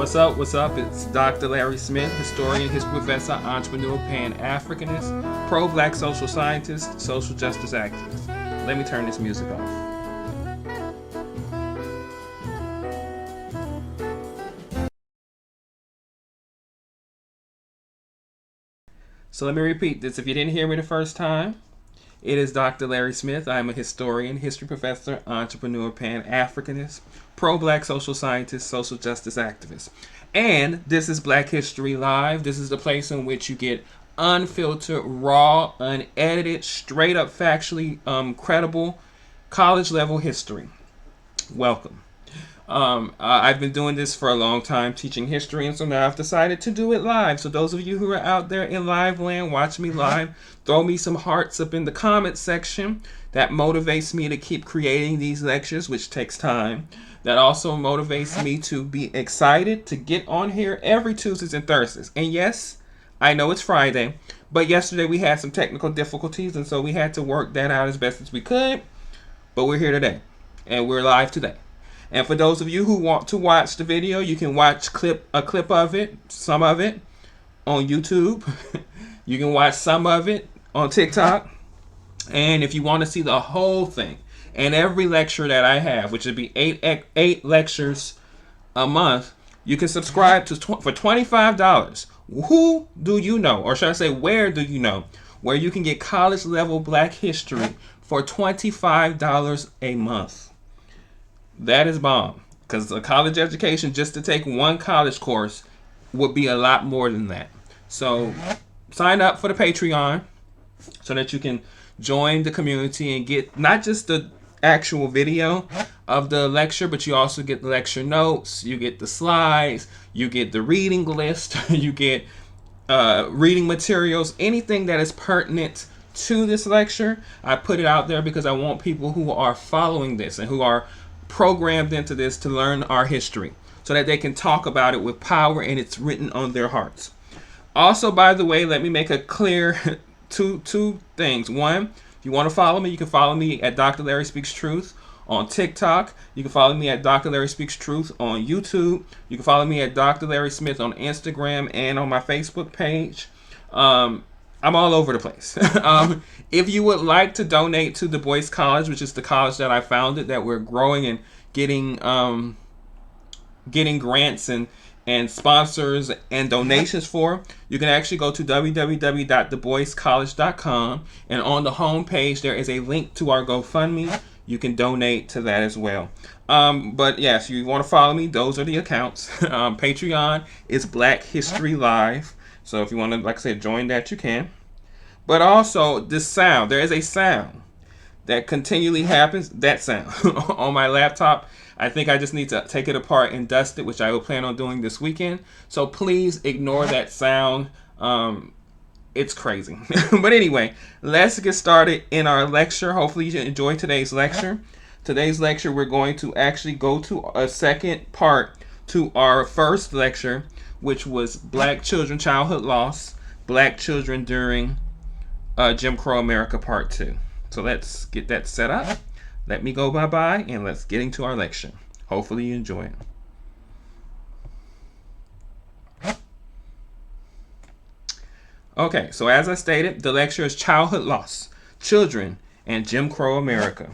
What's up? What's up? It's Dr. Larry Smith, historian, history professor, entrepreneur, Pan-Africanist, pro-black social scientist, social justice activist. Let me turn this music off. So let me repeat this. If you didn't hear me the first time, it is Dr. Larry Smith. I am a historian, history professor, entrepreneur, Pan-Africanist, pro-black social scientist, social justice activist. And this is Black History Live. This is the place in which you get unfiltered, raw, unedited, straight up factually credible college level history. Welcome. I've been doing this for a long time, teaching history, and so now I've decided to do it live. So those of you who are out there in live land, watch me live, throw me some hearts up in the comments section. That motivates me to keep creating these lectures, which takes time. That also motivates me to be excited to get on here every Tuesdays and Thursdays. And yes, I know it's Friday, but yesterday we had some technical difficulties, and so we had to work that out as best as we could. But we're here today, and we're live today. And for those of you who want to watch the video, you can watch a clip of it, some of it, on YouTube. You can watch some of it on TikTok. And if you want to see the whole thing and every lecture that I have, which would be eight lectures a month, you can subscribe to for $25. Who do you know, or should I say, where do you know, where you can get college level Black history for $25 a month? That is bomb, because a college education, just to take one college course, would be a lot more than that. So sign up for the Patreon so that you can join the community and get not just the actual video of the lecture, but you also get the lecture notes, you get the slides, you get the reading list, you get reading materials, anything that is pertinent to this lecture. I put it out there because I want people who are following this and who are programmed into this to learn our history so that they can talk about it with power and it's written on their hearts. Also, by the way, let me make it clear two things. One, if you want to follow me, you can follow me at Dr. Larry Speaks Truth on TikTok. You can follow me at Dr. Larry Speaks Truth on YouTube. You can follow me at Dr. Larry Smith on Instagram and on my Facebook page. I'm all over the place. If you would like to donate to Du Bois College, which is the college that I founded, that we're growing and getting grants and sponsors and donations for, you can actually go to www.duboiscollege.com, and on the home page there is a link to our GoFundMe. You can donate to that as well. But yes, you want to follow me, those are the accounts. Patreon is Black History Live. So if you want to, like I said, join that, you can. But also, this sound, there is a sound that continually happens, that sound, on my laptop. I think I just need to take it apart and dust it, which I will plan on doing this weekend. So please ignore that sound. It's crazy. But anyway, let's get started in our lecture. Hopefully you enjoy today's lecture. Today's lecture, we're going to actually go to a second part to our first lecture, which was Black Children Childhood Loss, Black Children During Jim Crow America Part 2. So let's get that set up. Let me go bye-bye, and let's get into our lecture. Hopefully you enjoy it. Okay, so as I stated, the lecture is Childhood Loss, Children, and Jim Crow America.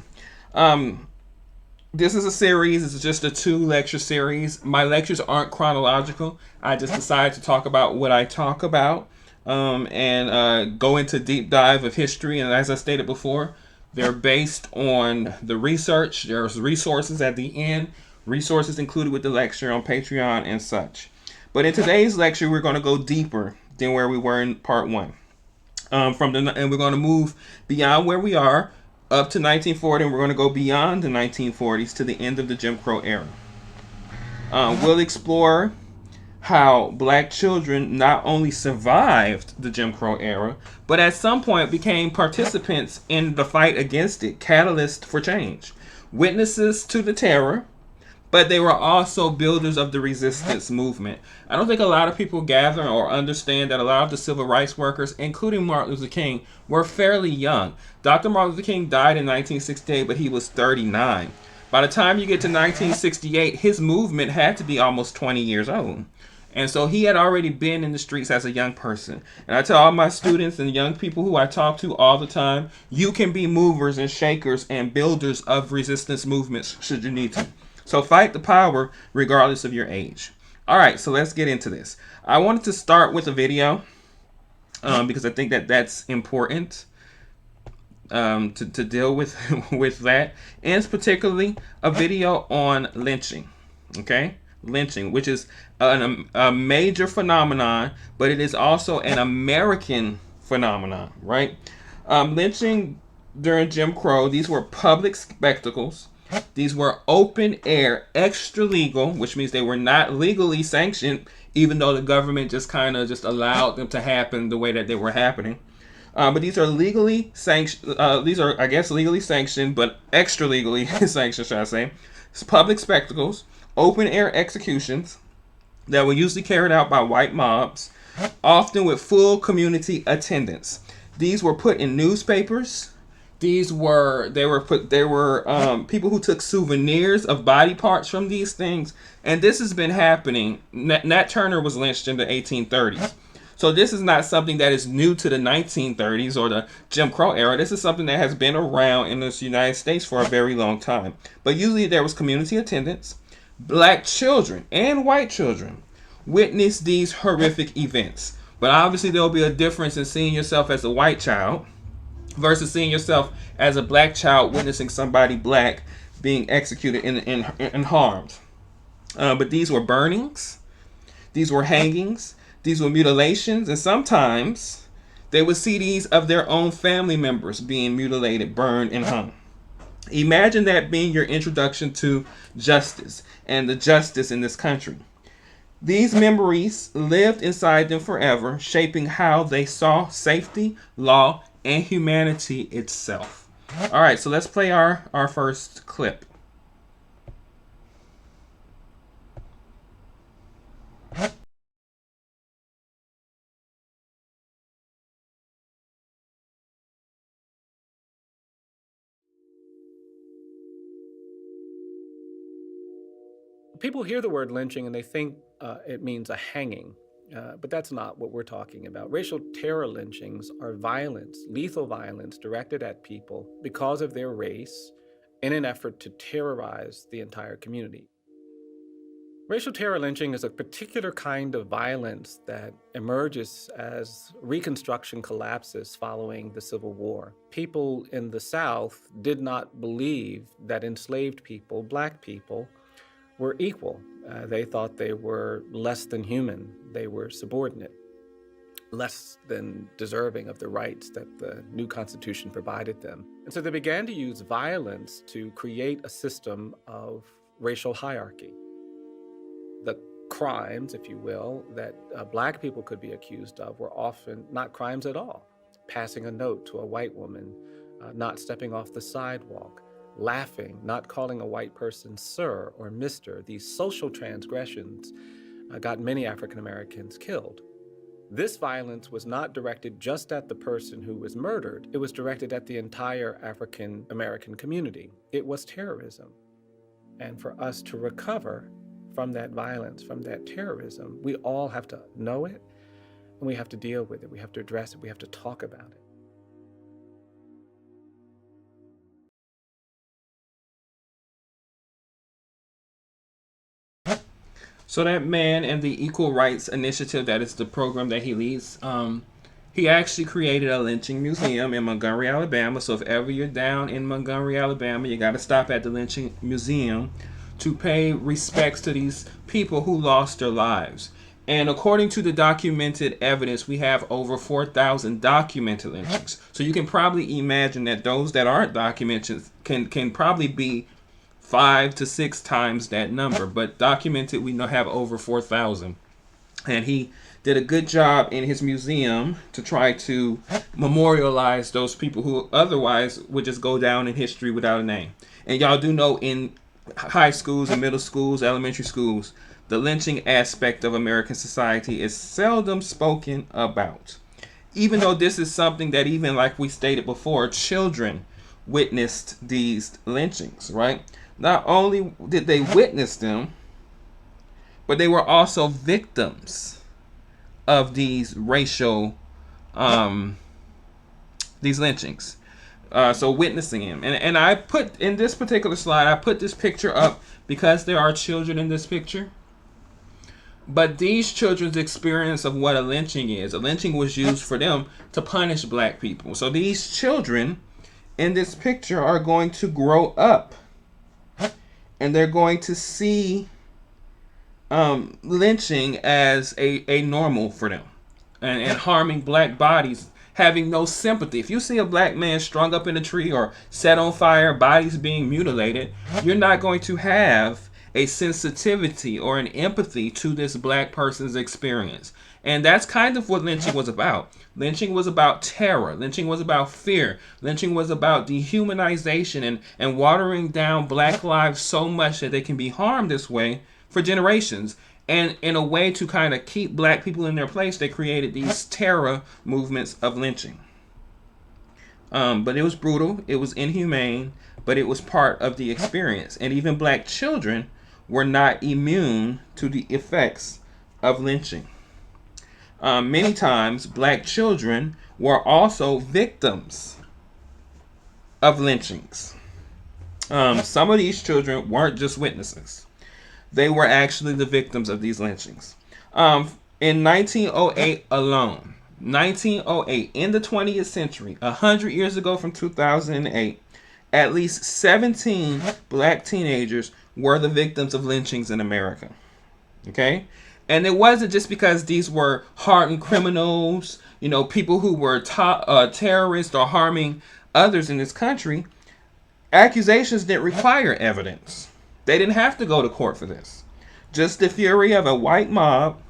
This is a series. It's just a 2-lecture series. My lectures aren't chronological. I just decided to talk about what I talk about and go into deep dive of history. And as I stated before, they're based on the research. There's resources at the end, resources included with the lecture on Patreon and such. But in today's lecture, we're going to go deeper than where we were in part 1. And we're going to move beyond where we are up to 1940, and we're going to go beyond the 1940s to the end of the Jim Crow era. We'll explore how Black children not only survived the Jim Crow era, but at some point became participants in the fight against it, catalysts for change, witnesses to the terror, but they were also builders of the resistance movement. I don't think a lot of people gather or understand that a lot of the civil rights workers, including Martin Luther King, were fairly young. Dr. Martin Luther King died in 1968, but he was 39. By the time you get to 1968, his movement had to be almost 20 years old. And so he had already been in the streets as a young person. And I tell all my students and young people who I talk to all the time, you can be movers and shakers and builders of resistance movements should you need to. So fight the power regardless of your age. All right, so let's get into this. I wanted to start with a video because I think that that's important to deal with with that, and particularly a video on lynching. Okay, lynching, which is a major phenomenon, but it is also an American phenomenon, right? Lynching during Jim Crow, these were public spectacles. These were open air, extra legal, which means they were not legally sanctioned, even though the government just kind of just allowed them to happen the way that they were happening. But these are legally sanctioned. These are, I guess, legally sanctioned, but extra legally sanctioned, should I say? It's public spectacles, open air executions that were usually carried out by white mobs, often with full community attendance. These were put in newspapers. They were people who took souvenirs of body parts from these things, and this has been happening. Nat Turner was lynched in the 1830s. So this is not something that is new to the 1930s or the Jim Crow era. This is something that has been around in the United States for a very long time. But usually there was community attendance. Black children and white children witnessed these horrific events. But obviously there will be a difference in seeing yourself as a white child versus seeing yourself as a black child witnessing somebody black being executed and harmed. But these were burnings. These were hangings. These were mutilations, and sometimes they would see these of their own family members being mutilated, burned, and hung. Imagine that being your introduction to justice and the justice in this country. These memories lived inside them forever, shaping how they saw safety, law, and humanity itself. All right, so let's play our first clip. People hear the word lynching and they think it means a hanging, but that's not what we're talking about. Racial terror lynchings are violence, lethal violence directed at people because of their race in an effort to terrorize the entire community. Racial terror lynching is a particular kind of violence that emerges as Reconstruction collapses following the Civil War. People in the South did not believe that enslaved people, Black people, were equal. They thought they were less than human. They were subordinate, less than deserving of the rights that the new Constitution provided them. And so they began to use violence to create a system of racial hierarchy. The crimes, if you will, that Black people could be accused of were often not crimes at all. Passing a note to a white woman, not stepping off the sidewalk, laughing, not calling a white person sir or mister. These social transgressions got many African Americans killed. This violence was not directed just at the person who was murdered. It was directed at the entire African American community. It was terrorism. And for us to recover from that violence, from that terrorism, we all have to know it, and we have to deal with it. We have to address it. We have to talk about it. So that man and the Equal Rights Initiative, that is the program that he leads, he actually created a lynching museum in Montgomery, Alabama. So if ever you're down in Montgomery, Alabama, you got to stop at the lynching museum to pay respects to these people who lost their lives. And according to the documented evidence, we have over 4,000 documented lynchings. So you can probably imagine that those that aren't documented can probably be 5 to 6 times that number, but documented we know have over 4,000. And he did a good job in his museum to try to memorialize those people who otherwise would just go down in history without a name. And y'all do know in high schools and middle schools, elementary schools, the lynching aspect of American society is seldom spoken about. Even though this is something that, even like we stated before, children witnessed these lynchings, right? Not only did they witness them, but they were also victims of these racial, these lynchings. So witnessing him, and I put in this particular slide, I put this picture up because there are children in this picture. But these children's experience of what a lynching is, a lynching was used for them to punish black people. So these children in this picture are going to grow up, and they're going to see lynching as a normal for them, and harming black bodies, having no sympathy. If you see a black man strung up in a tree or set on fire, bodies being mutilated, you're not going to have a sensitivity or an empathy to this black person's experience. And that's kind of what lynching was about. Lynching was about terror. Lynching was about fear. Lynching was about dehumanization and watering down black lives so much that they can be harmed this way for generations. And in a way to kind of keep black people in their place, they created these terror movements of lynching. But it was brutal. It was inhumane, but it was part of the experience. And even black children were not immune to the effects of lynching. Many times, black children were also victims of lynchings. Some of these children weren't just witnesses. They were actually the victims of these lynchings. In 1908 alone, 1908, in the 20th century, 100 years ago from 2008, at least 17 black teenagers were the victims of lynchings in America. Okay? And it wasn't just because these were hardened criminals, people who were terrorists or harming others in this country. Accusations didn't require evidence. They didn't have to go to court for this. Just the fury of a white mob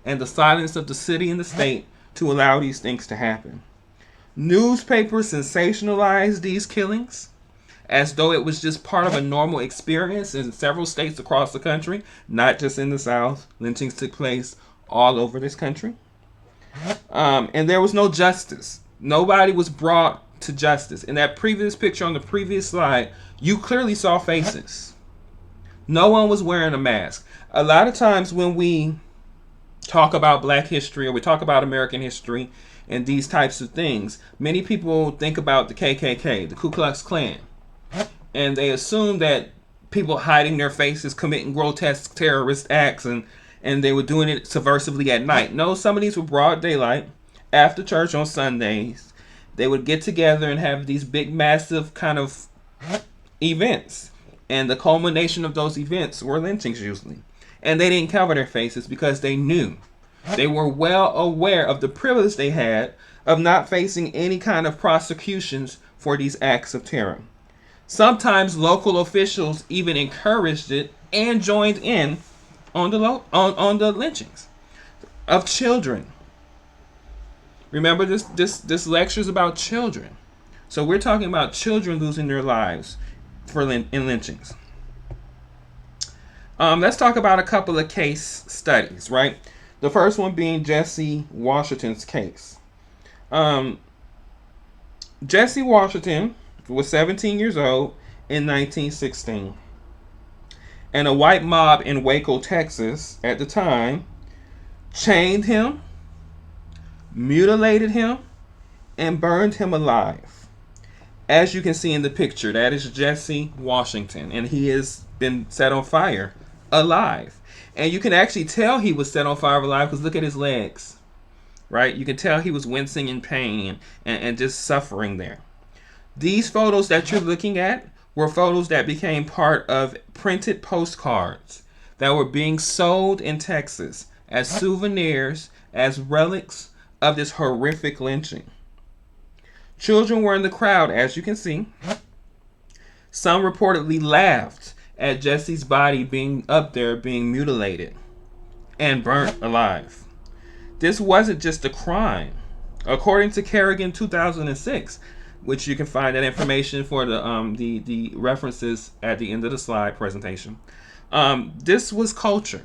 and the silence of the city and the state to allow these things to happen. Newspapers sensationalized these killings as though it was just part of a normal experience in several states across the country, not just in the South. Lynchings took place all over this country. And there was no justice. Nobody was brought to justice. In that previous picture on the previous slide, you clearly saw faces. No one was wearing a mask. A lot of times when we talk about black history or we talk about American history and these types of things, many people think about the KKK, the Ku Klux Klan. And they assume that people hiding their faces, committing grotesque terrorist acts, and they were doing it subversively at night. No, some of these were broad daylight, after church on Sundays. They would get together and have these big, massive kind of events. And the culmination of those events were lynchings usually. And they didn't cover their faces because they knew. They were well aware of the privilege they had of not facing any kind of prosecutions for these acts of terror. Sometimes local officials even encouraged it and joined in on the lynchings of children. Remember, this lecture is about children. So we're talking about children losing their lives in lynchings. Let's talk about a couple of case studies, right? The first one being Jesse Washington's case. Jesse Washington was 17 years old in 1916. And a white mob in Waco, Texas at the time chained him, mutilated him, and burned him alive. As you can see in the picture, that is Jesse Washington, and he has been set on fire alive. And you can actually tell he was set on fire alive because look at his legs, right? You can tell he was wincing in pain and just suffering there. These photos that you're looking at were photos that became part of printed postcards that were being sold in Texas as souvenirs, as relics of this horrific lynching. Children were in the crowd, as you can see. Some reportedly laughed at Jesse's body being up there, being mutilated and burnt alive. This wasn't just a crime. According to Kerrigan 2006, which you can find that information for the references at the end of the slide presentation. This was culture.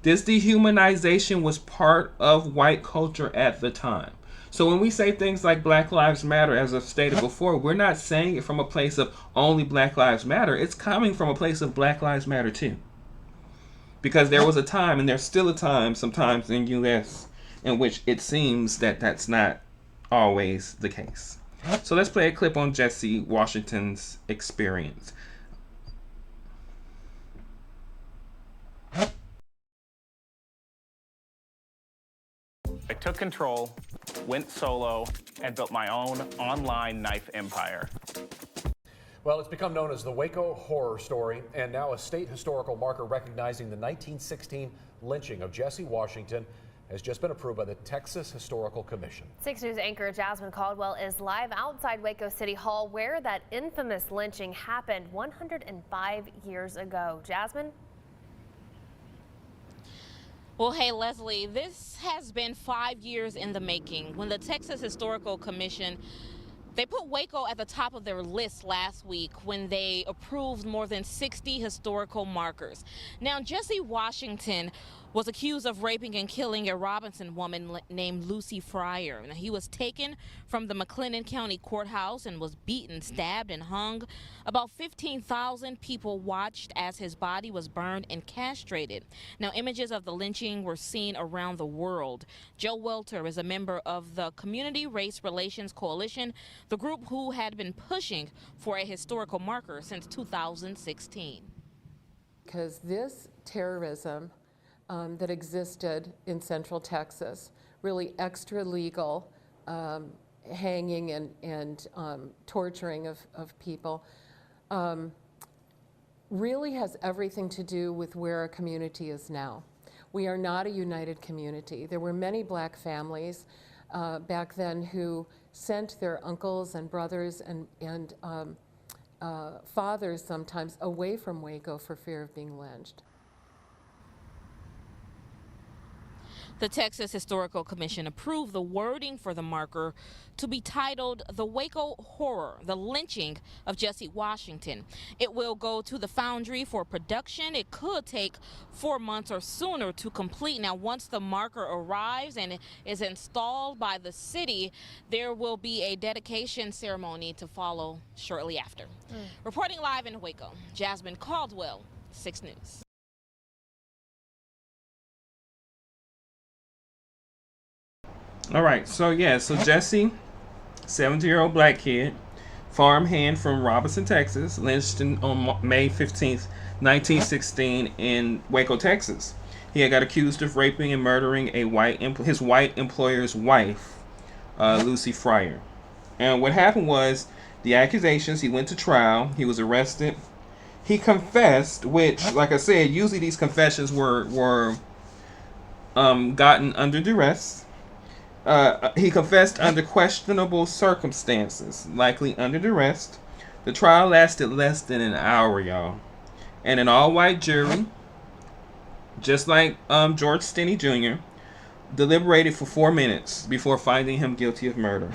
This dehumanization was part of white culture at the time. So when we say things like Black Lives Matter, as I've stated before, we're not saying it from a place of only Black Lives Matter. It's coming from a place of Black Lives Matter too. Because there was a time, and there's still a time sometimes in U.S. in which it seems that that's not always the case. So let's play a clip on Jesse Washington's experience. I took control, went solo, and built my own online knife empire. Well, it's become known as the Waco horror story, and now a state historical marker recognizing the 1916 lynching of Jesse Washington has just been approved by the Texas Historical Commission. 6 News anchor Jasmine Caldwell is live outside Waco City Hall, where that infamous lynching happened 105 years ago. Jasmine? Well, hey, Leslie, this has been 5 years in the making. When the Texas Historical Commission, they put Waco at the top of their list last week when they approved more than 60 historical markers. Now, Jesse Washington was accused of raping and killing a Robinson woman named Lucy Fryer. Now, he was taken from the McLennan County Courthouse and was beaten, stabbed, and hung. About 15,000 people watched as his body was burned and castrated. Now, images of the lynching were seen around the world. Joe Welter is a member of the Community Race Relations Coalition, the group who had been pushing for a historical marker since 2016. Because this terrorism that existed in Central Texas, really extra legal hanging and torturing of people, really has everything to do with where our community is now. We are not a united community. There were many black families back then who sent their uncles and brothers and fathers sometimes away from Waco for fear of being lynched. The Texas Historical Commission approved the wording for the marker to be titled The Waco Horror, the Lynching of Jesse Washington. It will go to the foundry for production. It could take 4 months or sooner to complete. Now, once the marker arrives and is installed by the city, there will be a dedication ceremony to follow shortly after. Reporting live in Waco, Jasmine Caldwell, 6 News. All right, so Jesse, 70-year-old black kid, farmhand from Robinson, Texas, lynched on May 15th, 1916 in Waco, Texas. He had got accused of raping and murdering his white employer's wife, Lucy Fryer. And what happened was, the accusations, he went to trial, he was arrested, he confessed, which, like I said, usually these confessions were gotten under duress. He confessed under questionable circumstances, likely under duress. The trial lasted less than an hour, y'all. And an all-white jury, just like George Stinney Jr., deliberated for 4 minutes before finding him guilty of murder.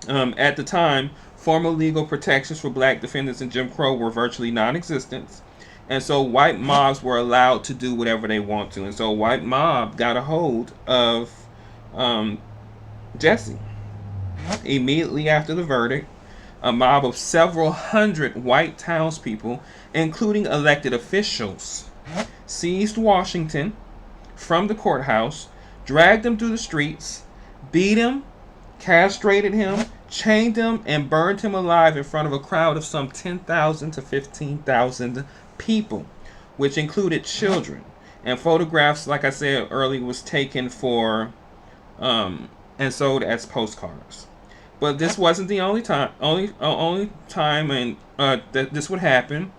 At the time, formal legal protections for black defendants in Jim Crow were virtually non-existent. And so white mobs were allowed to do whatever they want to. And so a white mob got a hold of Jesse. Immediately after the verdict, a mob of several hundred white townspeople, including elected officials, seized Washington from the courthouse, dragged him through the streets, beat him, castrated him, chained him, and burned him alive in front of a crowd of some 10,000 to 15,000 people, which included children. And photographs, like I said earlier, was taken for and sold as postcards. But this wasn't the only time and that this would happen.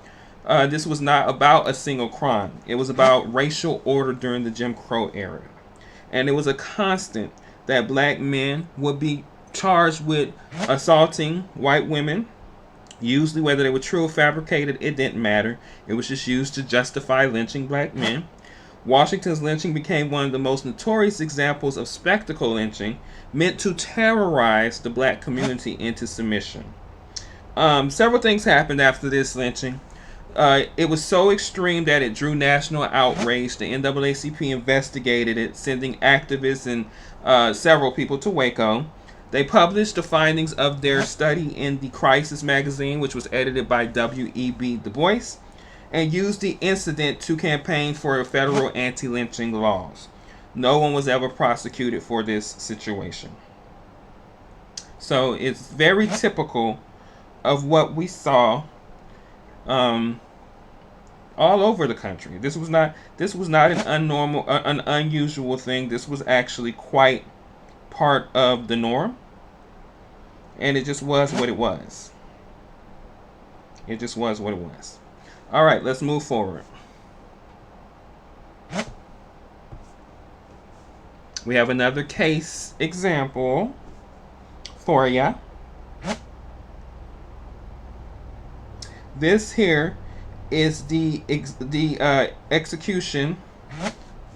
This was not about a single crime. It was about racial order during the Jim Crow era. And it was a constant that black men would be charged with assaulting white women. Usually, whether they were true or fabricated, it didn't matter. It was just used to justify lynching black men. Washington's lynching became one of the most notorious examples of spectacle lynching, meant to terrorize the black community into submission. Several things happened after this lynching. It was so extreme that it drew national outrage. The NAACP investigated it, sending activists and several people to Waco. They published the findings of their study in the Crisis magazine, which was edited by W.E.B. Du Bois, and used the incident to campaign for federal anti-lynching laws. No one was ever prosecuted for this situation. So it's very typical of what we saw all over the country. This was not an unusual thing. This was actually quite part of the norm. And it just was what it was. It just was what it was. All right, let's move forward. We have another case example for ya. This here is the execution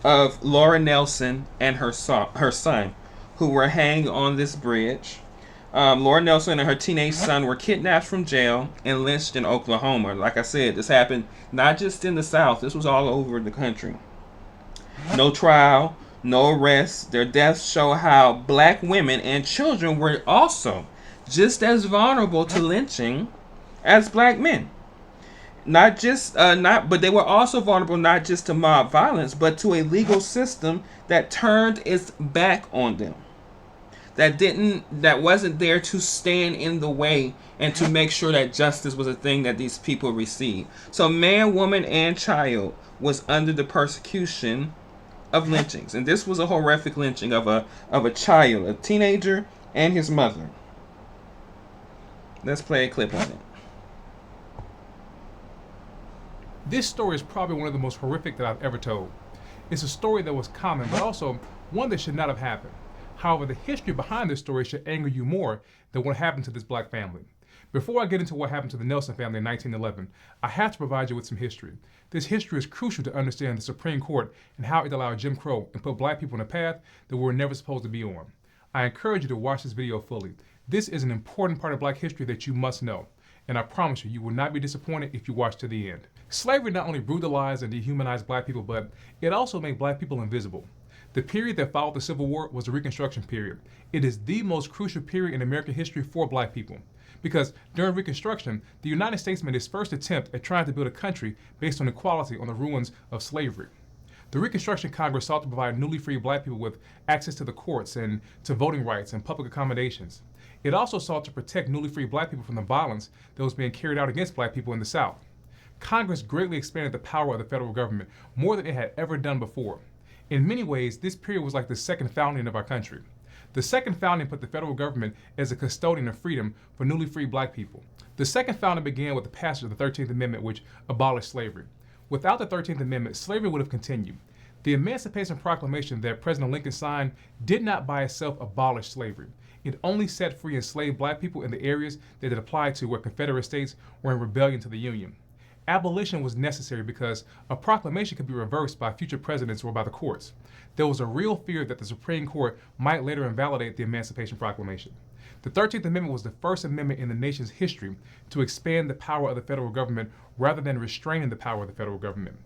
of Laura Nelson and her son, who were hanged on this bridge. Laura Nelson and her teenage son were kidnapped from jail and lynched in Oklahoma. Like I said, this happened not just in the South. This was all over the country. No trial, no arrests. Their deaths show how black women and children were also just as vulnerable to lynching as black men. But they were also vulnerable not just to mob violence, but to a legal system that turned its back on them. That wasn't there to stand in the way and to make sure that justice was a thing that these people received. So man, woman, and child was under the persecution of lynchings. And this was a horrific lynching of a child, a teenager, and his mother. Let's play a clip of it. This story is probably one of the most horrific that I've ever told. It's a story that was common, but also one that should not have happened. However, the history behind this story should anger you more than what happened to this black family. Before I get into what happened to the Nelson family in 1911, I have to provide you with some history. This history is crucial to understand the Supreme Court and how it allowed Jim Crow and put black people on a path that we were never supposed to be on. I encourage you to watch this video fully. This is an important part of black history that you must know. And I promise you, you will not be disappointed if you watch to the end. Slavery not only brutalized and dehumanized black people, but it also made black people invisible. The period that followed the Civil War was the Reconstruction period. It is the most crucial period in American history for black people. Because during Reconstruction, the United States made its first attempt at trying to build a country based on equality on the ruins of slavery. The Reconstruction Congress sought to provide newly freed black people with access to the courts and to voting rights and public accommodations. It also sought to protect newly freed black people from the violence that was being carried out against black people in the South. Congress greatly expanded the power of the federal government more than it had ever done before. In many ways, this period was like the second founding of our country. The second founding put the federal government as a custodian of freedom for newly freed black people. The second founding began with the passage of the 13th Amendment, which abolished slavery. Without the 13th Amendment, slavery would have continued. The Emancipation Proclamation that President Lincoln signed did not by itself abolish slavery. It only set free enslaved black people in the areas that it applied to where Confederate states were in rebellion to the Union. Abolition was necessary because a proclamation could be reversed by future presidents or by the courts. There was a real fear that the Supreme Court might later invalidate the Emancipation Proclamation. The 13th Amendment was the first amendment in the nation's history to expand the power of the federal government rather than restraining the power of the federal government.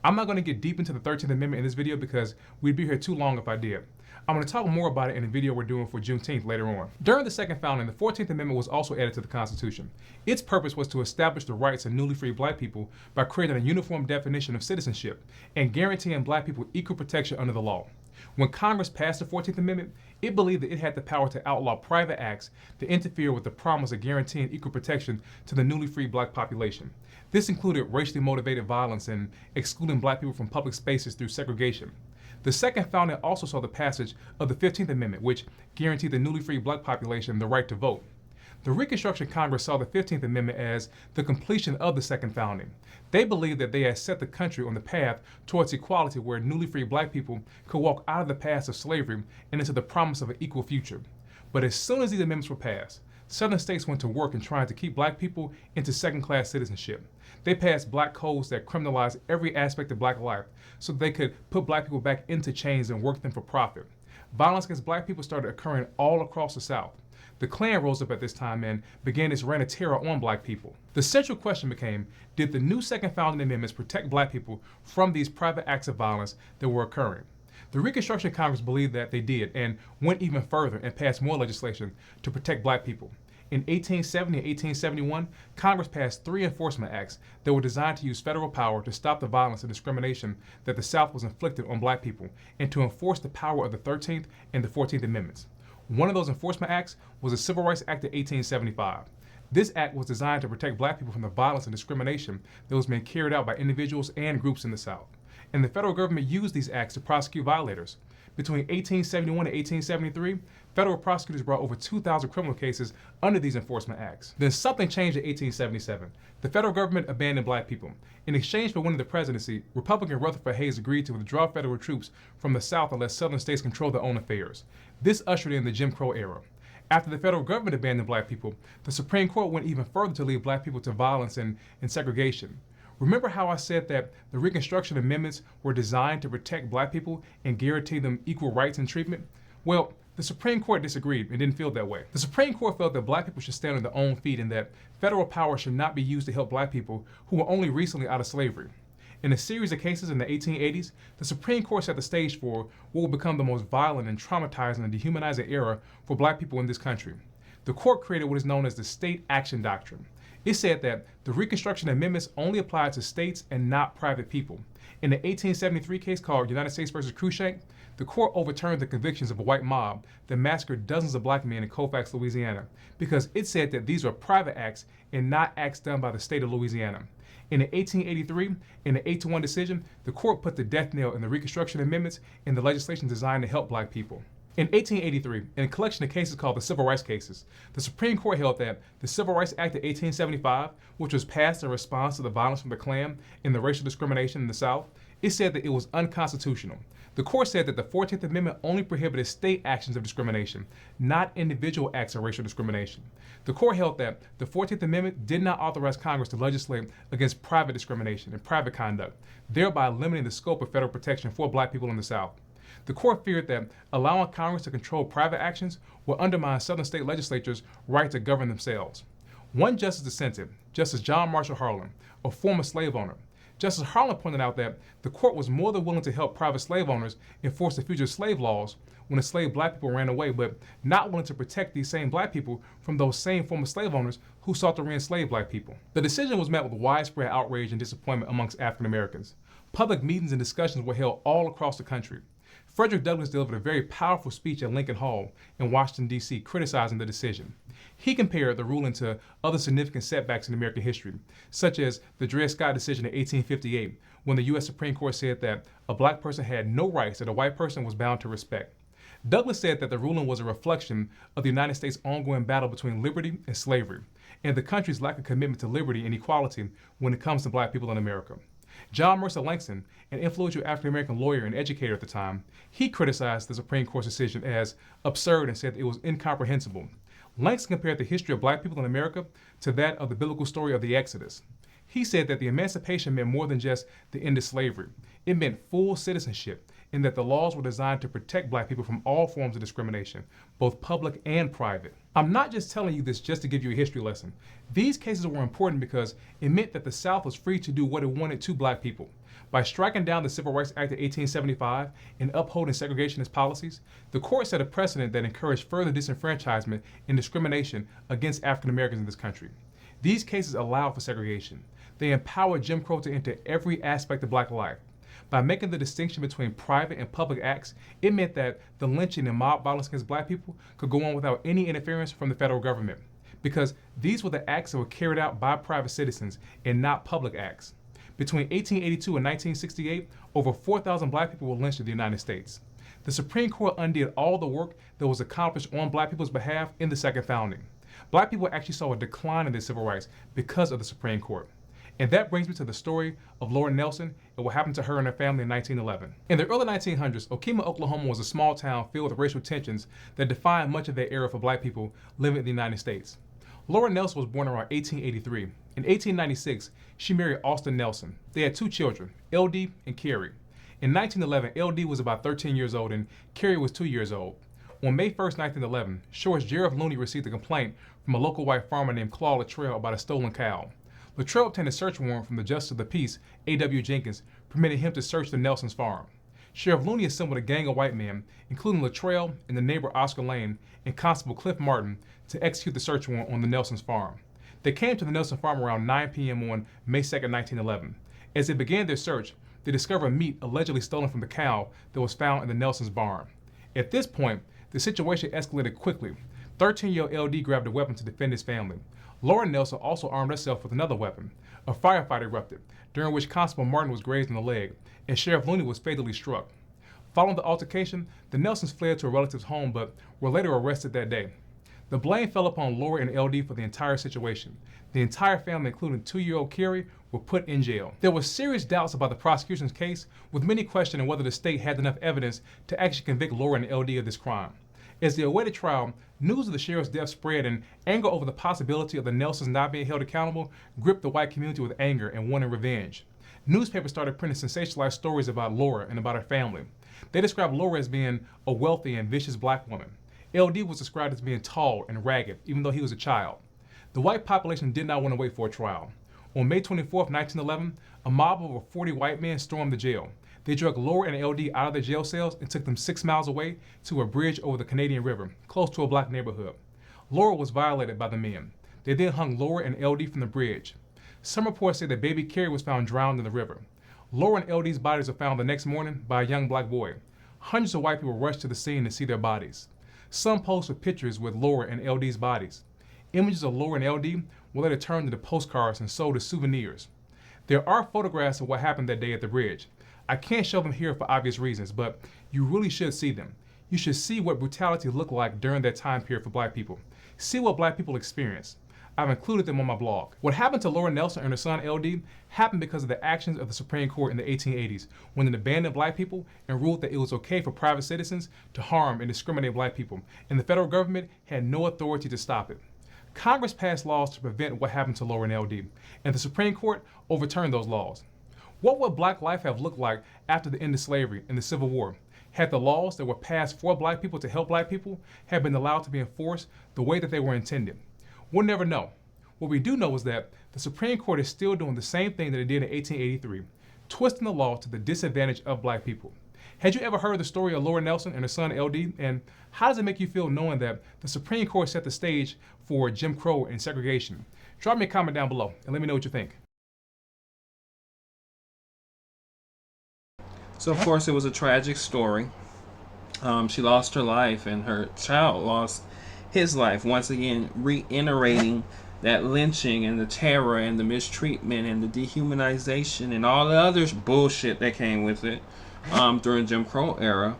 I'm not going to get deep into the 13th Amendment in this video because we'd be here too long if I did. I'm going to talk more about it in a video we're doing for Juneteenth later on. During the second founding, the 14th Amendment was also added to the Constitution. Its purpose was to establish the rights of newly freed black people by creating a uniform definition of citizenship and guaranteeing black people equal protection under the law. When Congress passed the 14th Amendment, it believed that it had the power to outlaw private acts that interfere with the promise of guaranteeing equal protection to the newly freed black population. This included racially motivated violence and excluding black people from public spaces through segregation. The second founding also saw the passage of the 15th Amendment, which guaranteed the newly freed black population the right to vote. The Reconstruction Congress saw the 15th Amendment as the completion of the second founding. They believed that they had set the country on the path towards equality where newly freed black people could walk out of the past of slavery and into the promise of an equal future. But as soon as these amendments were passed, Southern states went to work in trying to keep black people into second-class citizenship. They passed black codes that criminalized every aspect of black life so they could put black people back into chains and work them for profit. Violence against black people started occurring all across the South. The Klan rose up at this time and began its reign of terror on black people. The central question became, did the new second founding amendments protect black people from these private acts of violence that were occurring? The Reconstruction Congress believed that they did and went even further and passed more legislation to protect black people. In 1870 and 1871, Congress passed 3 enforcement acts that were designed to use federal power to stop the violence and discrimination that the South was inflicted on black people and to enforce the power of the 13th and the 14th Amendments. One of those enforcement acts was the Civil Rights Act of 1875. This act was designed to protect black people from the violence and discrimination that was being carried out by individuals and groups in the South. And the federal government used these acts to prosecute violators. Between 1871 and 1873, federal prosecutors brought over 2,000 criminal cases under these enforcement acts. Then something changed in 1877. The federal government abandoned black people. In exchange for winning the presidency, Republican Rutherford Hayes agreed to withdraw federal troops from the South and let southern states control their own affairs. This ushered in the Jim Crow era. After the federal government abandoned black people, the Supreme Court went even further to leave black people to violence and segregation. Remember how I said that the Reconstruction Amendments were designed to protect black people and guarantee them equal rights and treatment? Well, the Supreme Court disagreed and didn't feel that way. The Supreme Court felt that black people should stand on their own feet and that federal power should not be used to help black people who were only recently out of slavery. In a series of cases in the 1880s, the Supreme Court set the stage for what would become the most violent and traumatizing and dehumanizing era for black people in this country. The court created what is known as the State Action Doctrine. It said that the Reconstruction Amendments only applied to states and not private people. In the 1873 case called United States versus Crusade, the court overturned the convictions of a white mob that massacred dozens of black men in Colfax, Louisiana, because it said that these were private acts and not acts done by the state of Louisiana. In the 1883, in the 8-1 decision, the court put the death knell in the Reconstruction Amendments and the legislation designed to help black people. In 1883, in a collection of cases called the Civil Rights cases, the Supreme Court held that the Civil Rights Act of 1875, which was passed in response to the violence from the Klan and the racial discrimination in the South, it said that it was unconstitutional. The court said that the 14th Amendment only prohibited state actions of discrimination, not individual acts of racial discrimination. The court held that the 14th Amendment did not authorize Congress to legislate against private discrimination and private conduct, thereby limiting the scope of federal protection for black people in the South. The court feared that allowing Congress to control private actions would undermine southern state legislatures' right to govern themselves. One justice dissented, Justice John Marshall Harlan, a former slave owner. Justice Harlan pointed out that the court was more than willing to help private slave owners enforce the fugitive slave laws when enslaved black people ran away, but not willing to protect these same black people from those same former slave owners who sought to re-enslave black people. The decision was met with widespread outrage and disappointment amongst African Americans. Public meetings and discussions were held all across the country. Frederick Douglass delivered a very powerful speech at Lincoln Hall in Washington, D.C., criticizing the decision. He compared the ruling to other significant setbacks in American history, such as the Dred Scott decision in 1858, when the U.S. Supreme Court said that a black person had no rights that a white person was bound to respect. Douglass said that the ruling was a reflection of the United States' ongoing battle between liberty and slavery, and the country's lack of commitment to liberty and equality when it comes to black people in America. John Mercer Langston, an influential African-American lawyer and educator at the time, he criticized the Supreme Court's decision as absurd and said it was incomprehensible. Langston compared the history of black people in America to that of the biblical story of the Exodus. He said that the emancipation meant more than just the end of slavery. It meant full citizenship, and that the laws were designed to protect black people from all forms of discrimination, both public and private. I'm not just telling you this just to give you a history lesson. These cases were important because it meant that the South was free to do what it wanted to black people. By striking down the Civil Rights Act of 1875 and upholding segregationist policies, the court set a precedent that encouraged further disenfranchisement and discrimination against African Americans in this country. These cases allowed for segregation. They empowered Jim Crow to enter every aspect of black life. By making the distinction between private and public acts, it meant that the lynching and mob violence against black people could go on without any interference from the federal government, because these were the acts that were carried out by private citizens and not public acts. Between 1882 and 1968, over 4,000 black people were lynched in the United States. The Supreme Court undid all the work that was accomplished on black people's behalf in the Second Founding. Black people actually saw a decline in their civil rights because of the Supreme Court. And that brings me to the story of Laura Nelson and what happened to her and her family in 1911. In the early 1900s, Okemah, Oklahoma was a small town filled with racial tensions that defined much of that era for black people living in the United States. Laura Nelson was born around 1883. In 1896, she married Austin Nelson. They had 2 children, LD and Carrie. In 1911, LD was about 13 years old and Carrie was 2 years old. On May 1st, 1911, Sheriff Gerald Looney received a complaint from a local white farmer named Claude Luttrell about a stolen cow. Luttrell obtained a search warrant from the Justice of the Peace, A.W. Jenkins, permitting him to search the Nelson's farm. Sheriff Looney assembled a gang of white men, including Latrell and the neighbor Oscar Lane and Constable Cliff Martin, to execute the search warrant on the Nelson's farm. They came to the Nelson farm around 9 p.m. on May 2nd, 1911. As they began their search, they discovered meat allegedly stolen from the cow that was found in the Nelson's barn. At this point, the situation escalated quickly. 13-year-old LD grabbed a weapon to defend his family. Laura Nelson also armed herself with another weapon. A firefight erupted, during which Constable Martin was grazed in the leg, and Sheriff Looney was fatally struck. Following the altercation, the Nelsons fled to a relative's home but were later arrested that day. The blame fell upon Laura and LD for the entire situation. The entire family, including 2-year-old Carrie, were put in jail. There were serious doubts about the prosecution's case, with many questioning whether the state had enough evidence to actually convict Laura and LD of this crime. As they awaited trial, news of the sheriff's death spread, and anger over the possibility of the Nelsons not being held accountable gripped the white community with anger and wanting revenge. Newspapers started printing sensationalized stories about Laura and about her family. They described Laura as being a wealthy and vicious black woman. LD was described as being tall and ragged, even though he was a child. The white population did not want to wait for a trial. On May 24, 1911, a mob of over 40 white men stormed the jail. They dragged Laura and LD out of their jail cells and took them 6 miles away to a bridge over the Canadian River, close to a black neighborhood. Laura was violated by the men. They then hung Laura and LD from the bridge. Some reports say that baby Carrie was found drowned in the river. Laura and LD's bodies were found the next morning by a young black boy. Hundreds of white people rushed to the scene to see their bodies. Some posted pictures with Laura and LD's bodies. Images of Laura and LD were later turned into postcards and sold as souvenirs. There are photographs of what happened that day at the bridge. I can't show them here for obvious reasons, but you really should see them. You should see what brutality looked like during that time period for black people. See what black people experienced. I've included them on my blog. What happened to Laura Nelson and her son LD happened because of the actions of the Supreme Court in the 1880s, when it abandoned black people and ruled that it was okay for private citizens to harm and discriminate black people, and the federal government had no authority to stop it. Congress passed laws to prevent what happened to Laura and LD, and the Supreme Court overturned those laws. What would black life have looked like after the end of slavery and the Civil War, had the laws that were passed for black people to help black people have been allowed to be enforced the way that they were intended? We'll never know. What we do know is that the Supreme Court is still doing the same thing that it did in 1883, twisting the law to the disadvantage of black people. Had you ever heard the story of Laura Nelson and her son LD, and how does it make you feel knowing that the Supreme Court set the stage for Jim Crow and segregation? Drop me a comment down below and let me know what you think. So of course it was a tragic story. She lost her life and her child lost his life, once again reiterating that lynching and the terror and the mistreatment and the dehumanization and all the other bullshit that came with it during Jim Crow era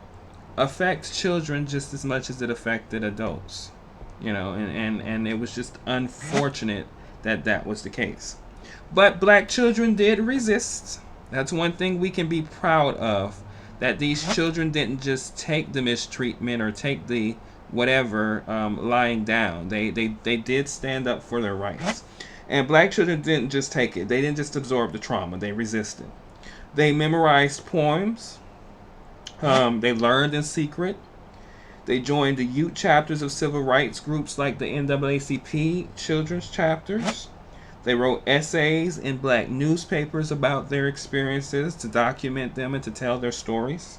affects children just as much as it affected adults, you know, and it was just unfortunate that that was the case. But black children did resist. That's one thing we can be proud of, that these children didn't just take the mistreatment or take the whatever lying down. They did stand up for their rights. And black children didn't just take it. They didn't just absorb the trauma. They resisted. They memorized poems. They learned in secret. They joined the youth chapters of civil rights groups like the NAACP children's chapters. They wrote essays in black newspapers about their experiences to document them and to tell their stories.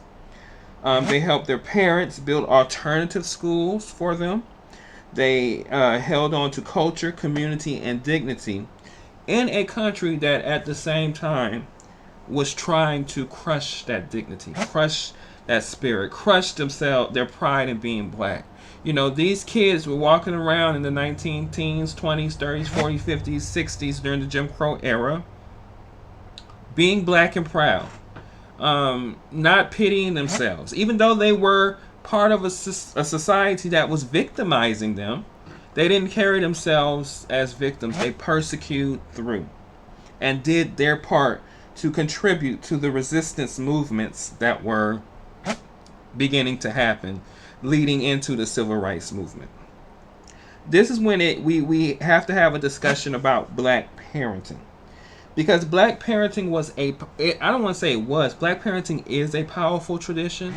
They helped their parents build alternative schools for them. They held on to culture, community, and dignity in a country that at the same time was trying to crush that dignity, crush that spirit, crush themselves, their pride in being black. You know, these kids were walking around in the 19-teens, 20s, 30s, 40s, 50s, 60s during the Jim Crow era, being black and proud, not pitying themselves. Even though they were part of a society that was victimizing them, they didn't carry themselves as victims. They persecuted through and did their part to contribute to the resistance movements that were beginning to happen, leading into the civil rights movement. This is when we have to have a discussion about black parenting. Because black parenting was I don't want to say it was, black parenting is a powerful tradition,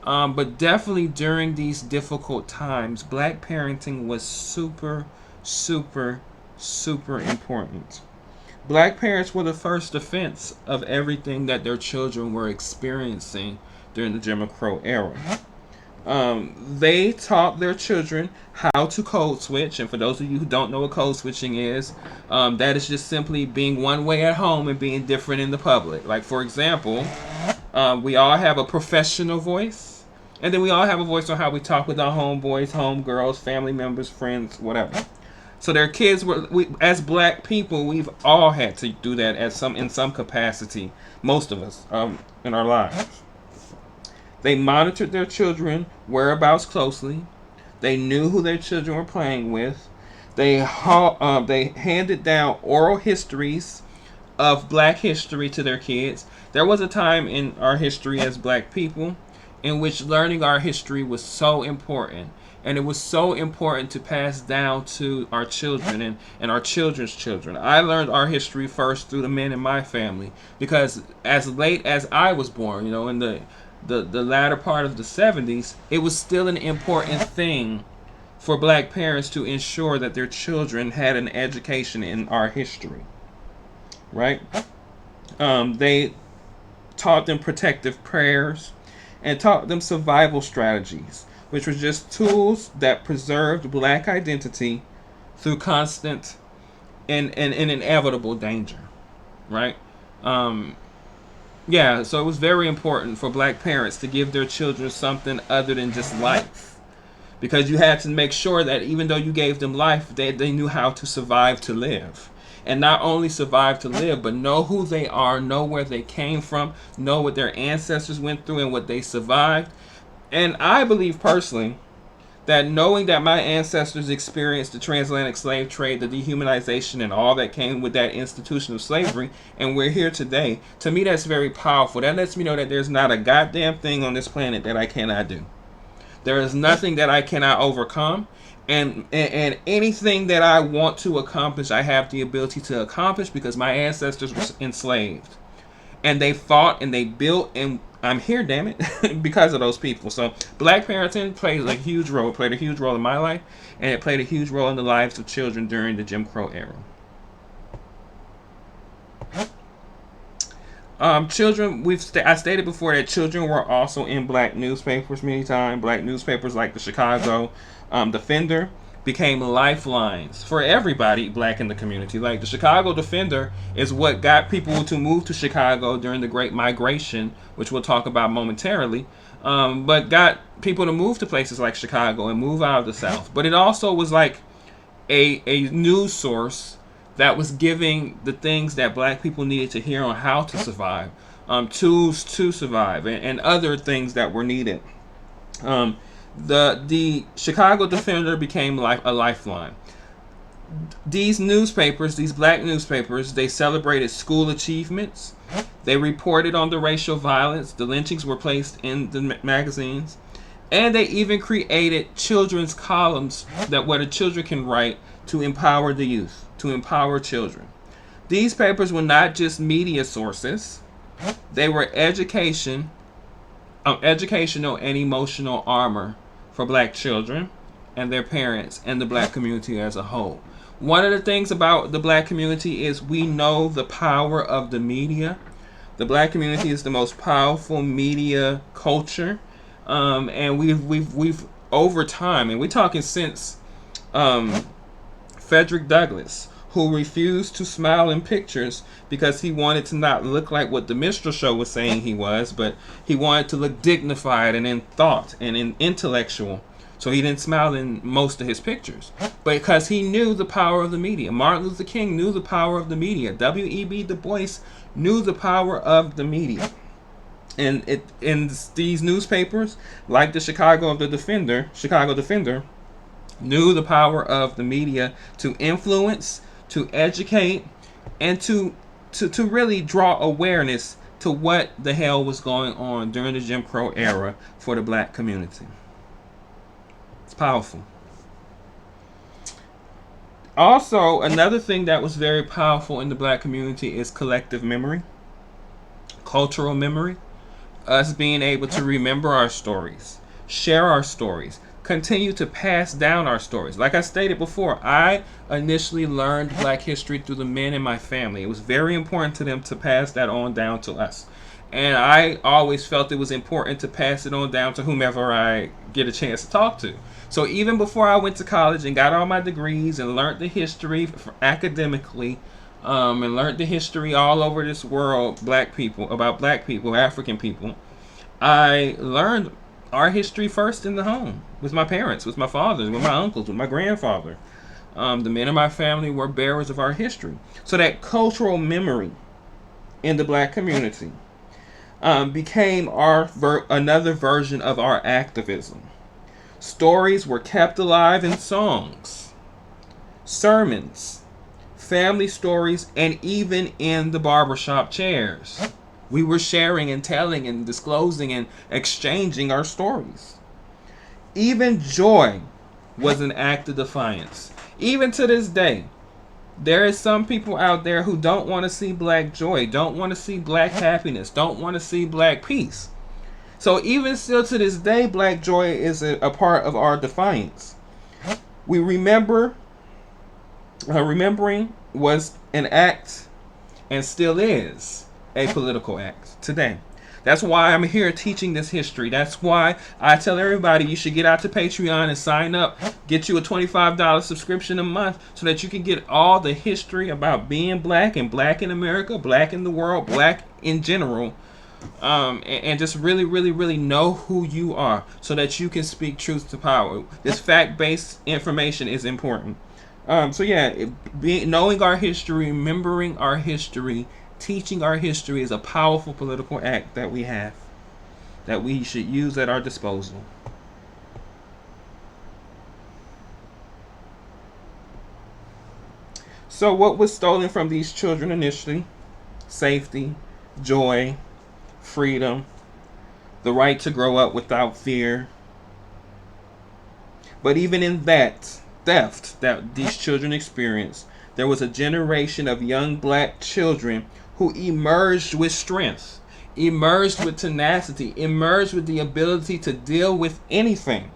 but definitely during these difficult times, black parenting was super, super, super important. Black parents were the first defense of everything that their children were experiencing during the Jim Crow era. They taught their children how to code switch, and for those of you who don't know what code switching is, that is just simply being one way at home and being different in the public. Like, for example, we all have a professional voice, and then we all have a voice on how we talk with our homeboys, homegirls, family members, friends, whatever. So their kids as black people, we've all had to do that in some capacity, most of us, in our lives. They monitored their children whereabouts closely. They knew who their children were playing with. They handed down oral histories of black history to their kids. There was a time in our history as black people in which learning our history was so important. And it was so important to pass down to our children and our children's children. I learned our history first through the men in my family, because as late as I was born, in the latter part of the 70s, it was still an important thing for black parents to ensure that their children had an education in our history, right? They taught them protective prayers and taught them survival strategies, which were just tools that preserved black identity through constant and inevitable danger, right? So it was very important for black parents to give their children something other than just life, because you had to make sure that even though you gave them life, they knew how to survive to live. And not only survive to live, but know who they are, know where they came from, know what their ancestors went through and what they survived. And I believe personally that knowing that my ancestors experienced the transatlantic slave trade, the dehumanization, and all that came with that institution of slavery, and we're here today, to me that's very powerful. That lets me know that there's not a goddamn thing on this planet that I cannot do. There is nothing that I cannot overcome. And anything that I want to accomplish, I have the ability to accomplish because my ancestors were enslaved. And they fought and they built, and I'm here, damn it, because of those people. So black parenting played a huge role in my life, and it played a huge role in the lives of children during the Jim Crow era. Children, I stated before that children were also in black newspapers many times. Black newspapers like the Chicago Defender became lifelines for everybody black in the community. Like the Chicago Defender is what got people to move to Chicago during the Great Migration, which we'll talk about momentarily, but got people to move to places like Chicago and move out of the South. But it also was like a news source that was giving the things that black people needed to hear on how to survive, tools to survive, and other things that were needed. The Chicago Defender became like a lifeline. These black newspapers, they celebrated school achievements. They reported on the racial violence. The lynchings were placed in the magazines. And they even created children's columns where the children can write to empower the youth, to empower children. These papers were not just media sources. They were educational and emotional armor for black children and their parents and the black community as a whole. One of the things about the black community is we know the power of the media. The black community is the most powerful media culture, and we've over time, and we're talking since Frederick Douglass, who refused to smile in pictures because he wanted to not look like what the minstrel show was saying he was, but he wanted to look dignified and in thought and in intellectual. So he didn't smile in most of his pictures, because he knew the power of the media. Martin Luther King knew the power of the media. W.E.B. Du Bois knew the power of the media. And in these newspapers, like the Chicago Defender, knew the power of the media to influence, to educate, and to really draw awareness to what the hell was going on during the Jim Crow era for the black community. It's powerful. Also, another thing that was very powerful in the black community is collective memory, cultural memory, us being able to remember our stories, share our stories, continue to pass down our stories. Like I stated before, I initially learned black history through the men in my family. It was very important to them to pass that on down to us. And I always felt it was important to pass it on down to whomever I get a chance to talk to. So even before I went to college and got all my degrees and learned the history academically, and learned the history all over this world, about black people, African people, I learned our history first in the home with my parents, with my fathers, with my uncles, with my grandfather. The men in my family were bearers of our history. So that cultural memory in the black community became another version of our activism. Stories were kept alive in songs, sermons, family stories, and even in the barbershop chairs. We were sharing and telling and disclosing and exchanging our stories. Even joy was an act of defiance. Even to this day, there is some people out there who don't want to see black joy, don't want to see black happiness, don't want to see black peace. So even still to this day, black joy is a part of our defiance. We remembering was an act and still is a political act today. That's why I'm here teaching this history. That's why I tell everybody you should get out to Patreon and sign up. Get you a $25 subscription a month so that you can get all the history about being black and black in America, black in the world, black in general. And just really, really, really know who you are so that you can speak truth to power. This fact-based information is important. So yeah, knowing our history, remembering our history, teaching our history is a powerful political act that we have, that we should use at our disposal. So what was stolen from these children initially? Safety, joy, freedom, the right to grow up without fear. But even in that theft that these children experienced, there was a generation of young black children who emerged with strength, emerged with tenacity, emerged with the ability to deal with anything.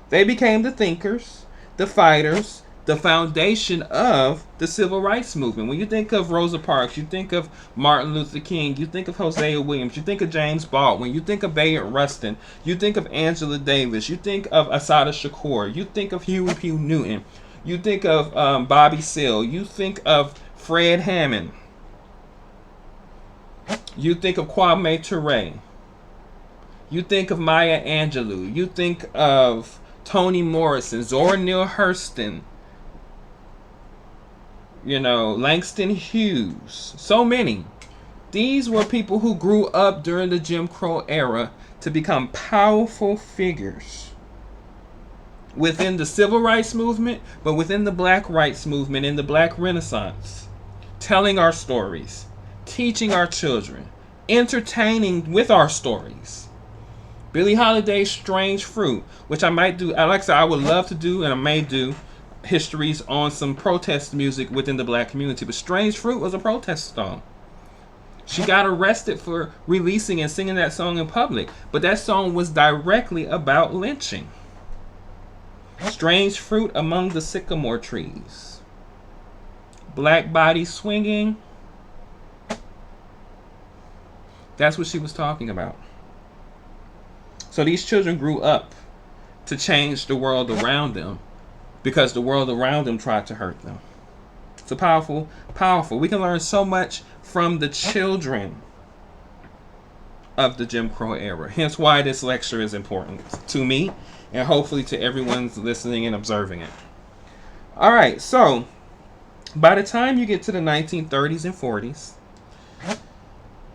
They became the thinkers, the fighters, the foundation of the civil rights movement. When you think of Rosa Parks, you think of Martin Luther King, you think of Hosea Williams, you think of James Baldwin, you think of Bayard Rustin, you think of Angela Davis, you think of Assata Shakur, you think of Huey P. Newton, you think of Bobby Seale, you think of Fred Hammond, you think of Kwame Ture, you think of Maya Angelou, you think of Toni Morrison, Zora Neale Hurston, Langston Hughes, so many. These were people who grew up during the Jim Crow era to become powerful figures within the civil rights movement, but within the black rights movement in the Black Renaissance, telling our stories, teaching our children, entertaining with our stories. Billie Holiday's Strange Fruit, which I might do, like I said, I would love to do, and I may do histories on some protest music within the black community. But Strange Fruit was a protest song. She got arrested for releasing and singing that song in public, but that song was directly about lynching. Strange fruit among the sycamore trees. Black body swinging. That's what she was talking about. So these children grew up to change the world around them because the world around them tried to hurt them. It's a powerful. We can learn so much from the children of the Jim Crow era. Hence why this lecture is important to me and hopefully to everyone listening and observing it. All right, so by the time you get to the 1930s and 40s,